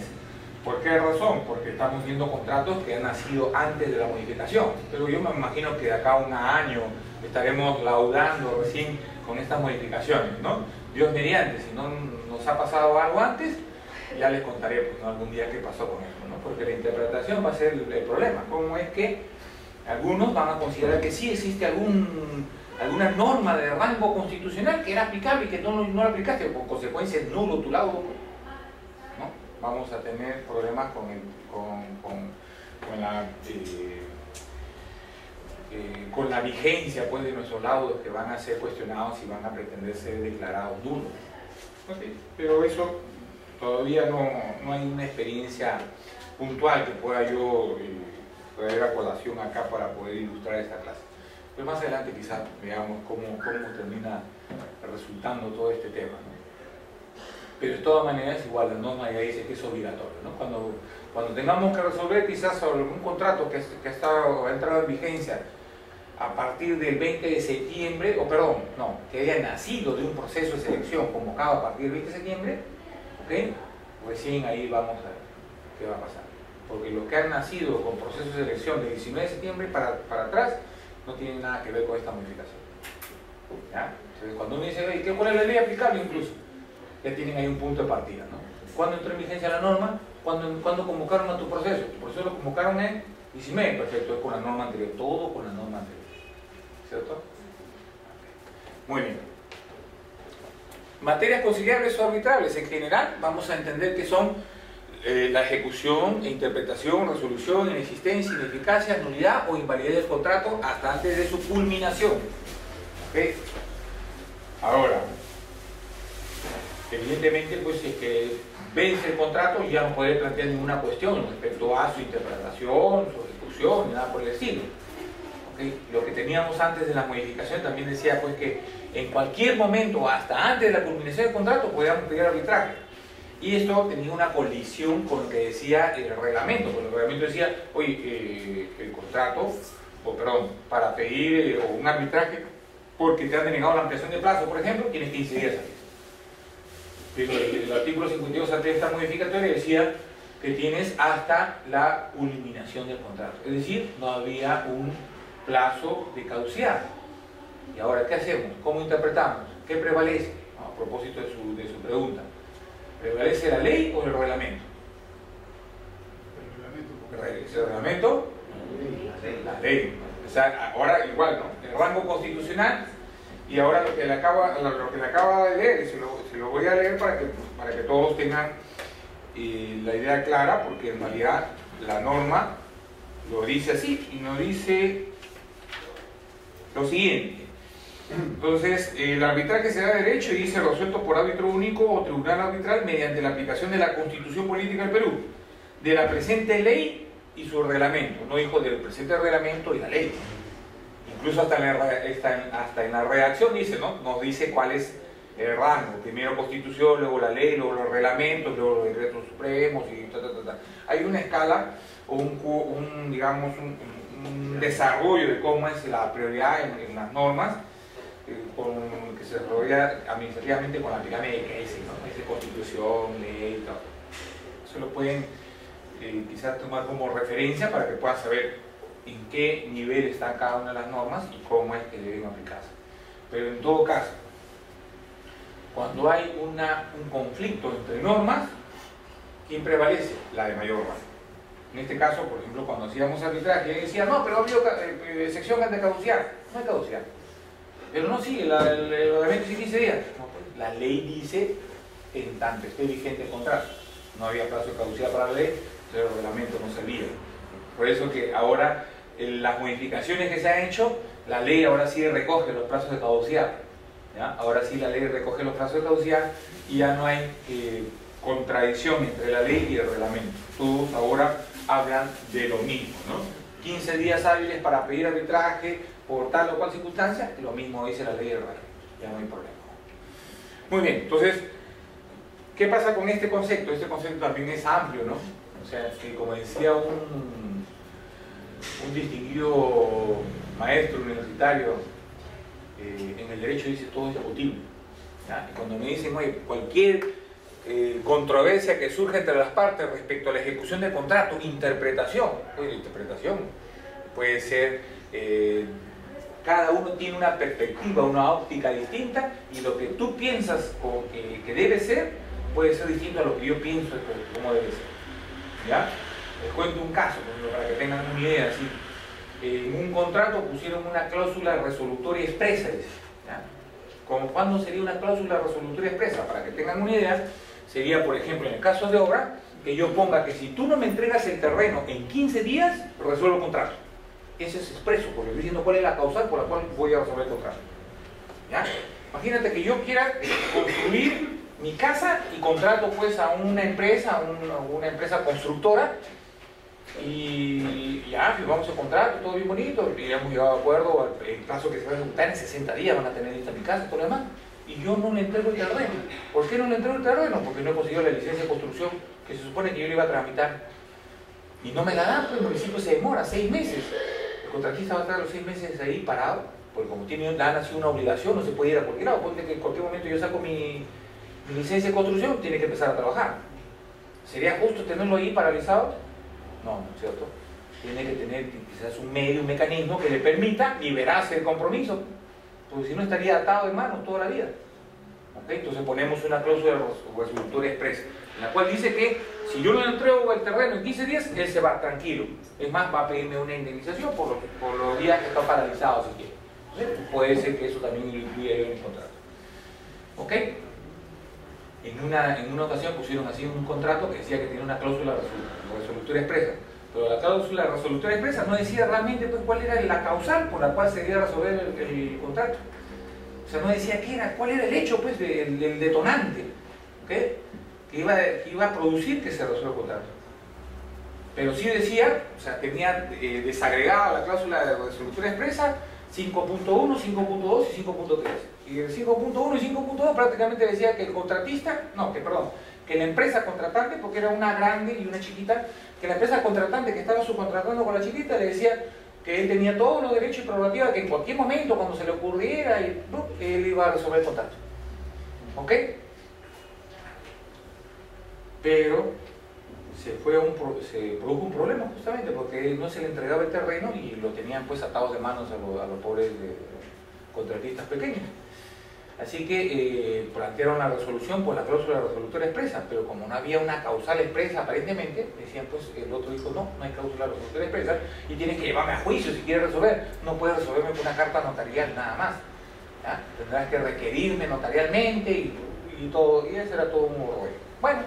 ¿Por qué razón? Porque estamos viendo contratos que han nacido antes de la modificación, pero yo me imagino que de acá a un año estaremos laudando recién con estas modificaciones, ¿no? Dios mediante, si no nos ha pasado algo antes, ya les contaré pues, ¿no? algún día qué pasó con eso, ¿no? Porque la interpretación va a ser el problema. ¿Cómo es que algunos van a considerar que sí existe alguna norma de rango constitucional que era aplicable y que no la aplicaste, por consecuencia es nulo tu laudo, ¿no? Vamos a tener problemas con la vigencia pues, de nuestros laudos, que van a ser cuestionados y van a pretender ser declarados nulos. Okay. Pero eso todavía no hay una experiencia puntual que pueda yo traer a colación acá para poder ilustrar esta clase. Pero más adelante quizás veamos cómo termina resultando todo este tema, ¿no? Pero de todas maneras igual la norma ya dice que es obligatorio, ¿no? Cuando tengamos que resolver quizás sobre un contrato que ha entrado en vigencia a partir del 20 de septiembre, que haya nacido de un proceso de selección convocado a partir del 20 de septiembre, ¿okay? Recién ahí vamos a ver qué va a pasar. Porque los que han nacido con proceso de selección del 19 de septiembre para atrás no tienen nada que ver con esta modificación. ¿Ya? Entonces, cuando uno dice, ¿cuál es la ley aplicable incluso? Ya tienen ahí un punto de partida, ¿no? ¿Cuándo entró en vigencia la norma? ¿Cuándo convocaron a tu proceso? Tu proceso lo convocaron en 19, perfecto, es con la norma anterior, todo con la norma anterior. ¿Cierto? Muy bien. Materias conciliables o arbitrables, en general, vamos a entender que son la ejecución, interpretación, resolución, inexistencia, ineficacia, nulidad o invalidez del contrato hasta antes de su culminación. ¿Okay? Ahora, evidentemente, pues si es que vence el contrato, ya no puede plantear ninguna cuestión respecto a su interpretación, su ejecución, ni nada por el estilo. ¿Okay? Lo que teníamos antes de la modificación también decía pues que en cualquier momento, hasta antes de la culminación del contrato, podíamos pedir arbitraje. Y esto tenía una colisión con lo que decía el reglamento, porque el reglamento decía, oye, el contrato, para pedir un arbitraje porque te han denegado la ampliación de plazo, por ejemplo, tienes 15 días antes. Pero el artículo 52 ante esta modificatoria decía que tienes hasta la culminación del contrato. Es decir, no había un plazo de caducidad. ¿Y ahora qué hacemos? ¿Cómo interpretamos? ¿Qué prevalece? A propósito de su pregunta. ¿Prevalece la ley o el reglamento? ¿El reglamento? La ley. O sea, ahora igual, ¿no? El rango constitucional, y ahora lo que le acaba de leer, se lo voy a leer para que todos tengan la idea clara, porque en realidad la norma lo dice así, y nos dice lo siguiente. Entonces, el arbitraje se da de derecho y dice resuelto por árbitro único o tribunal arbitral mediante la aplicación de la Constitución Política del Perú, de la presente ley y su reglamento. No dijo del presente reglamento y la ley. Incluso hasta en la redacción dice, ¿no? Nos dice cuál es el rango. Primero Constitución, luego la ley, luego los reglamentos, luego los decretos supremos y Hay una escala o un desarrollo de cómo es la prioridad en las normas, que se desarrolla administrativamente con la pirámide de Kelsen, ¿no? Es de constitución, ley y todo. Eso lo pueden quizás tomar como referencia para que puedan saber en qué nivel están cada una de las normas y cómo es que deben aplicarse. Pero en todo caso, cuando hay un conflicto entre normas, ¿quién prevalece? La de mayor rango. En este caso, por ejemplo, cuando hacíamos arbitraje, decía, no, pero ha habido sección de caducidad. No hay caducidad. Pero no sigue, el reglamento dice 15 días. No, pues, la ley dice en tanto esté vigente el contrato. No había plazo de caducidad para la ley, entonces el reglamento no servía. Por eso que ahora las modificaciones que se han hecho, la ley ahora sí recoge los plazos de caducidad. ¿Ya? Ahora sí la ley recoge los plazos de caducidad y ya no hay contradicción entre la ley y el reglamento. Todos ahora hablan de lo mismo, ¿no? 15 días hábiles para pedir arbitraje por tal o cual circunstancia, lo mismo dice la ley del reglamento, ya no hay problema. Muy bien, entonces, ¿qué pasa con este concepto? Este concepto también es amplio, ¿no? O sea, que como decía un distinguido maestro universitario, en el derecho dice todo es discutible. ¿Ya? Y cuando me dicen, oye, cualquier controversia que surge entre las partes respecto a la ejecución del contrato, interpretación, oye, la interpretación puede ser, cada uno tiene una perspectiva, una óptica distinta, y lo que tú piensas que debe ser, puede ser distinto a lo que yo pienso cómo debe ser. ¿Ya? Les cuento un caso, para que tengan una idea. ¿Sí? En un contrato pusieron una cláusula resolutoria expresa. ¿Ya? ¿Cuándo sería una cláusula resolutoria expresa? Para que tengan una idea, sería, por ejemplo, en el caso de obra, que yo ponga que si tú no me entregas el terreno en 15 días, resuelvo el contrato. Ese es expreso, porque estoy diciendo cuál es la causal por la cual voy a resolver el contrato. ¿Ya? Imagínate que yo quiera construir mi casa y contrato pues a una empresa, una empresa constructora, y ya firmamos el contrato, todo bien bonito, y hemos llegado a acuerdo, el plazo que se va a ejecutar en 60 días van a tener lista mi casa y todo lo demás, y yo no le entrego el terreno. ¿Por qué no le entrego el terreno? Porque no he conseguido la licencia de construcción que se supone que yo le iba a tramitar, y no me la dan, pues el municipio se demora 6 meses, el contratista va a estar los 6 meses ahí parado, porque como le han nacido una obligación, no se puede ir a cualquier lado. Ponte que en cualquier momento yo saco mi licencia de construcción, tiene que empezar a trabajar. ¿Sería justo tenerlo ahí paralizado? No, ¿no es cierto? Tiene que tener quizás un medio, un mecanismo que le permita liberarse del compromiso, porque si no estaría atado de manos toda la vida. ¿Okay? Entonces ponemos una cláusula resolutoria expresa, en la cual dice que si yo no le entrego el terreno en 15 días, él se va tranquilo. Es más, va a pedirme una indemnización por los días que está paralizado, si quiere. Entonces, puede ser que eso también lo incluya en el contrato. ¿Ok? En una ocasión pusieron así un contrato que decía que tenía una cláusula resolutoria expresa, pero la cláusula resolutoria expresa no decía realmente pues, cuál era la causal por la cual se debía resolver el contrato. O sea, no decía cuál era el hecho pues, del detonante, ¿okay? que iba a producir que se resuelva el contrato. Pero sí decía, o sea, tenía desagregada la cláusula de resolutoria expresa 5.1, 5.2 y 5.3. Y el 5.1 y 5.2 prácticamente decía que el contratista, que la empresa contratante, porque era una grande y una chiquita, que la empresa contratante que estaba subcontratando con la chiquita le decía que él tenía todos los derechos y prerrogativas, que en cualquier momento, cuando se le ocurriera, él iba a resolver el contrato. ¿Ok? Pero se produjo un problema justamente porque no se le entregaba el terreno y lo tenían pues atados de manos a los pobres contratistas pequeños. Así que plantearon la resolución por la cláusula resolutoria expresa, pero como no había una causal expresa aparentemente, decían pues, el otro dijo no hay cláusula resolutoria expresa y tienes que llevarme a juicio si quieres resolver, no puedes resolverme con una carta notarial nada más. ¿Ya? Tendrás que requerirme notarialmente y todo, y ese era todo un rollo. Bueno,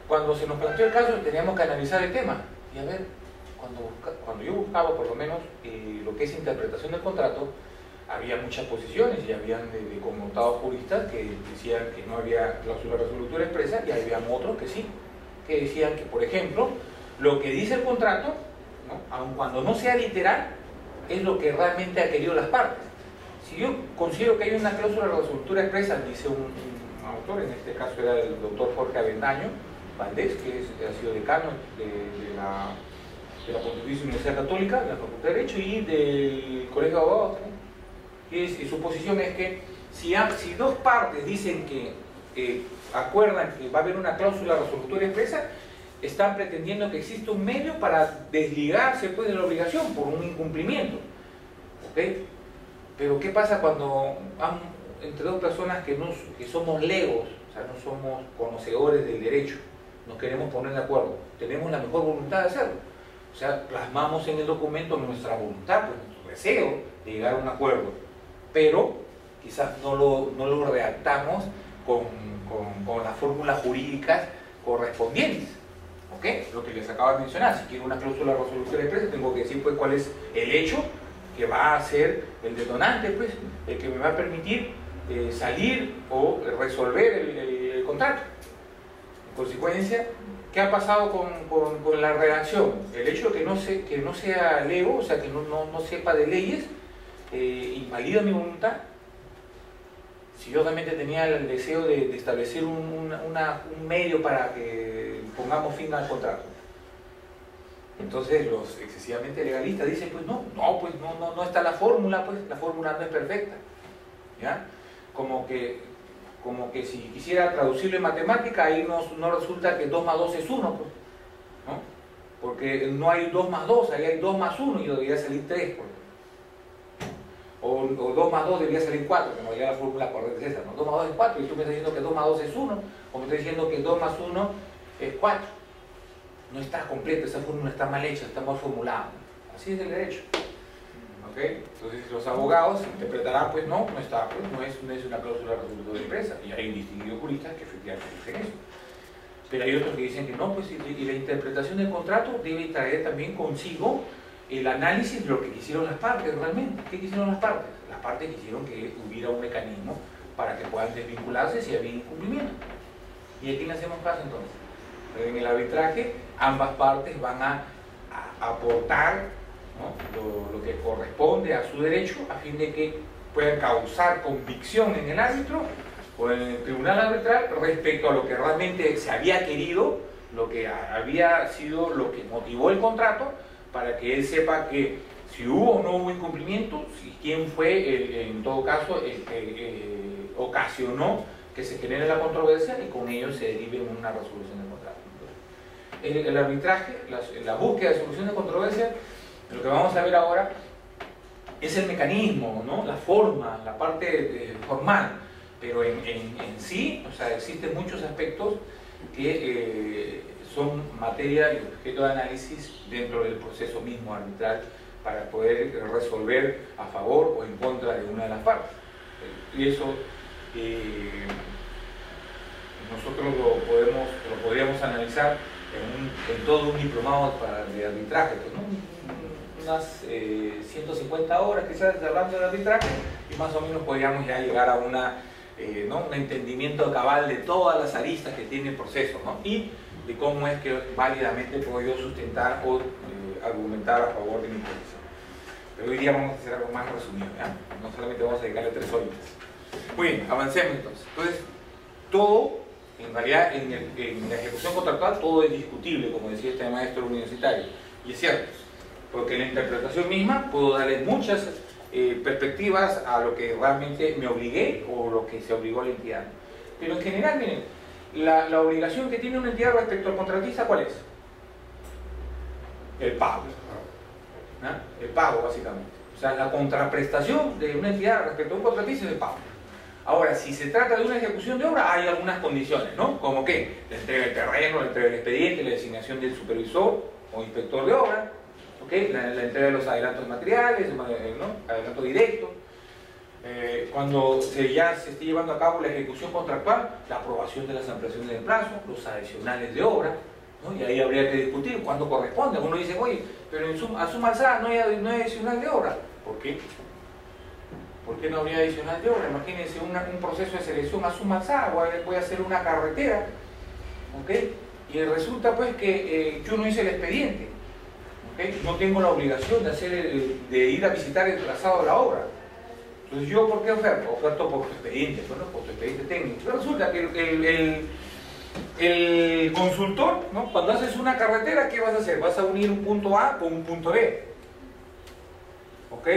cuando se nos planteó el caso teníamos que analizar el tema y a ver, cuando yo buscaba por lo menos lo que es interpretación del contrato, había muchas posiciones y habían de connotados juristas que decían que no había cláusula resolutoria expresa y había otros que sí, que decían que por ejemplo lo que dice el contrato, ¿no? Aun cuando no sea literal, es lo que realmente ha querido las partes. Si yo considero que hay una cláusula resolutoria expresa, dice un autor, en este caso era el doctor Jorge Avendaño Valdés, que ha sido decano de la Pontificia Universidad Católica, de la Facultad de Derecho y del Colegio de Abogados también. y su posición es que si dos partes dicen que acuerdan que va a haber una cláusula resolutoria expresa, están pretendiendo que existe un medio para desligarse pues de la obligación por un incumplimiento. ¿Ok? Pero ¿qué pasa cuando entre dos personas que somos legos, o sea, no somos conocedores del derecho, nos queremos poner de acuerdo, tenemos la mejor voluntad de hacerlo? O sea, plasmamos en el documento nuestra voluntad, pues, nuestro deseo de llegar a un acuerdo, pero quizás no lo redactamos con las fórmulas jurídicas correspondientes. ¿Ok? Lo que les acabo de mencionar, si quiero una cláusula resolutoria expresa, tengo que decir pues cuál es el hecho que va a ser el detonante, pues, el que me va a permitir salir o resolver el contrato. En consecuencia, ¿qué ha pasado con la redacción? El hecho de que no sea lego, o sea, que no sepa de leyes, invalida mi voluntad. Si yo realmente tenía el deseo de establecer un medio para que pongamos fin al contrato. Entonces los excesivamente legalistas dicen, pues no está la fórmula, pues la fórmula no es perfecta. ¿Ya? Como que si quisiera traducirlo en matemática, ahí no resulta que 2 más 2 es 1, pues, ¿no? Porque no hay 2 más 2, ahí hay 2 más 1 y debería salir 3, pues. O 2 más 2 debería salir 4, que no ya la fórmula correcta es esa, ¿no? 2 más 2 es 4 y tú me estás diciendo que 2 más 2 es 1, o me estás diciendo que 2 más 1 es 4. No está completa, esa fórmula está mal hecha, está mal formulada. Así es el derecho. ¿Ok? Entonces los abogados interpretarán, pues no está, pues no es una cláusula resolutoria expresa, y hay distinguidos juristas que efectivamente dicen eso. Pero hay otros que dicen que no, pues y la interpretación del contrato debe traer también consigo el análisis de lo que quisieron las partes realmente. ¿Qué quisieron las partes? Las partes quisieron que hubiera un mecanismo para que puedan desvincularse si había incumplimiento. ¿Y a quién le hacemos caso entonces? En el arbitraje ambas partes van a aportar, ¿no?, lo que corresponde a su derecho a fin de que puedan causar convicción en el árbitro o en el tribunal arbitral respecto a lo que realmente se había querido, lo que había sido lo que motivó el contrato, para que él sepa que si hubo o no hubo incumplimiento, quién fue en todo caso el que ocasionó que se genere la controversia y con ello se derive en una resolución del contrato. El arbitraje, la búsqueda de solución de controversia, lo que vamos a ver ahora es el mecanismo, ¿no?, la forma, la parte formal, pero en sí, o sea, existen muchos aspectos que son materia y objeto de análisis dentro del proceso mismo arbitral para poder resolver a favor o en contra de una de las partes. Y eso nosotros lo podríamos analizar en todo un diplomado de arbitraje, pues, ¿no? Unas 150 horas quizás hablando de arbitraje, y más o menos podríamos ya llegar a un entendimiento cabal de todas las aristas que tiene el proceso, ¿no?, y de cómo es que válidamente puedo yo sustentar o argumentar a favor de mi posición. Pero hoy día vamos a hacer algo más resumido, ¿ya? No solamente vamos a dedicarle 3 horitas. Muy bien, avancemos entonces. Entonces, todo, en realidad, en la ejecución contractual, todo es discutible, como decía este maestro universitario. Y es cierto, porque en la interpretación misma puedo darle muchas perspectivas a lo que realmente me obligué o lo que se obligó a la entidad. Pero en general, miren, la obligación que tiene una entidad respecto al contratista, ¿cuál es? El pago. ¿No? El pago, básicamente. O sea, la contraprestación de una entidad respecto a un contratista es el pago. Ahora, si se trata de una ejecución de obra, hay algunas condiciones, ¿no? Como que la entrega del terreno, la entrega del expediente, la designación del supervisor o inspector de obra, ¿okay?, la entrega de los adelantos materiales, ¿no?, adelanto directo. Cuando ya se esté llevando a cabo la ejecución contractual, la aprobación de las ampliaciones de plazo, los adicionales de obra, ¿no?, y ahí habría que discutir cuándo corresponde. Uno dice, oye, pero a suma alzada no hay adicional de obra. ¿Por qué? ¿Por qué no habría adicional de obra? Imagínense un proceso de selección a suma alzada, voy a hacer una carretera, ¿ok?, y resulta pues que yo no hice el expediente, ¿ok?, no tengo la obligación de ir a visitar el trazado de la obra. Entonces, ¿yo por qué oferto? Oferto por tu expediente, bueno, por tu expediente técnico. Pero resulta que el consultor, ¿no?, cuando haces una carretera, ¿qué vas a hacer? Vas a unir un punto A con un punto B, ¿ok?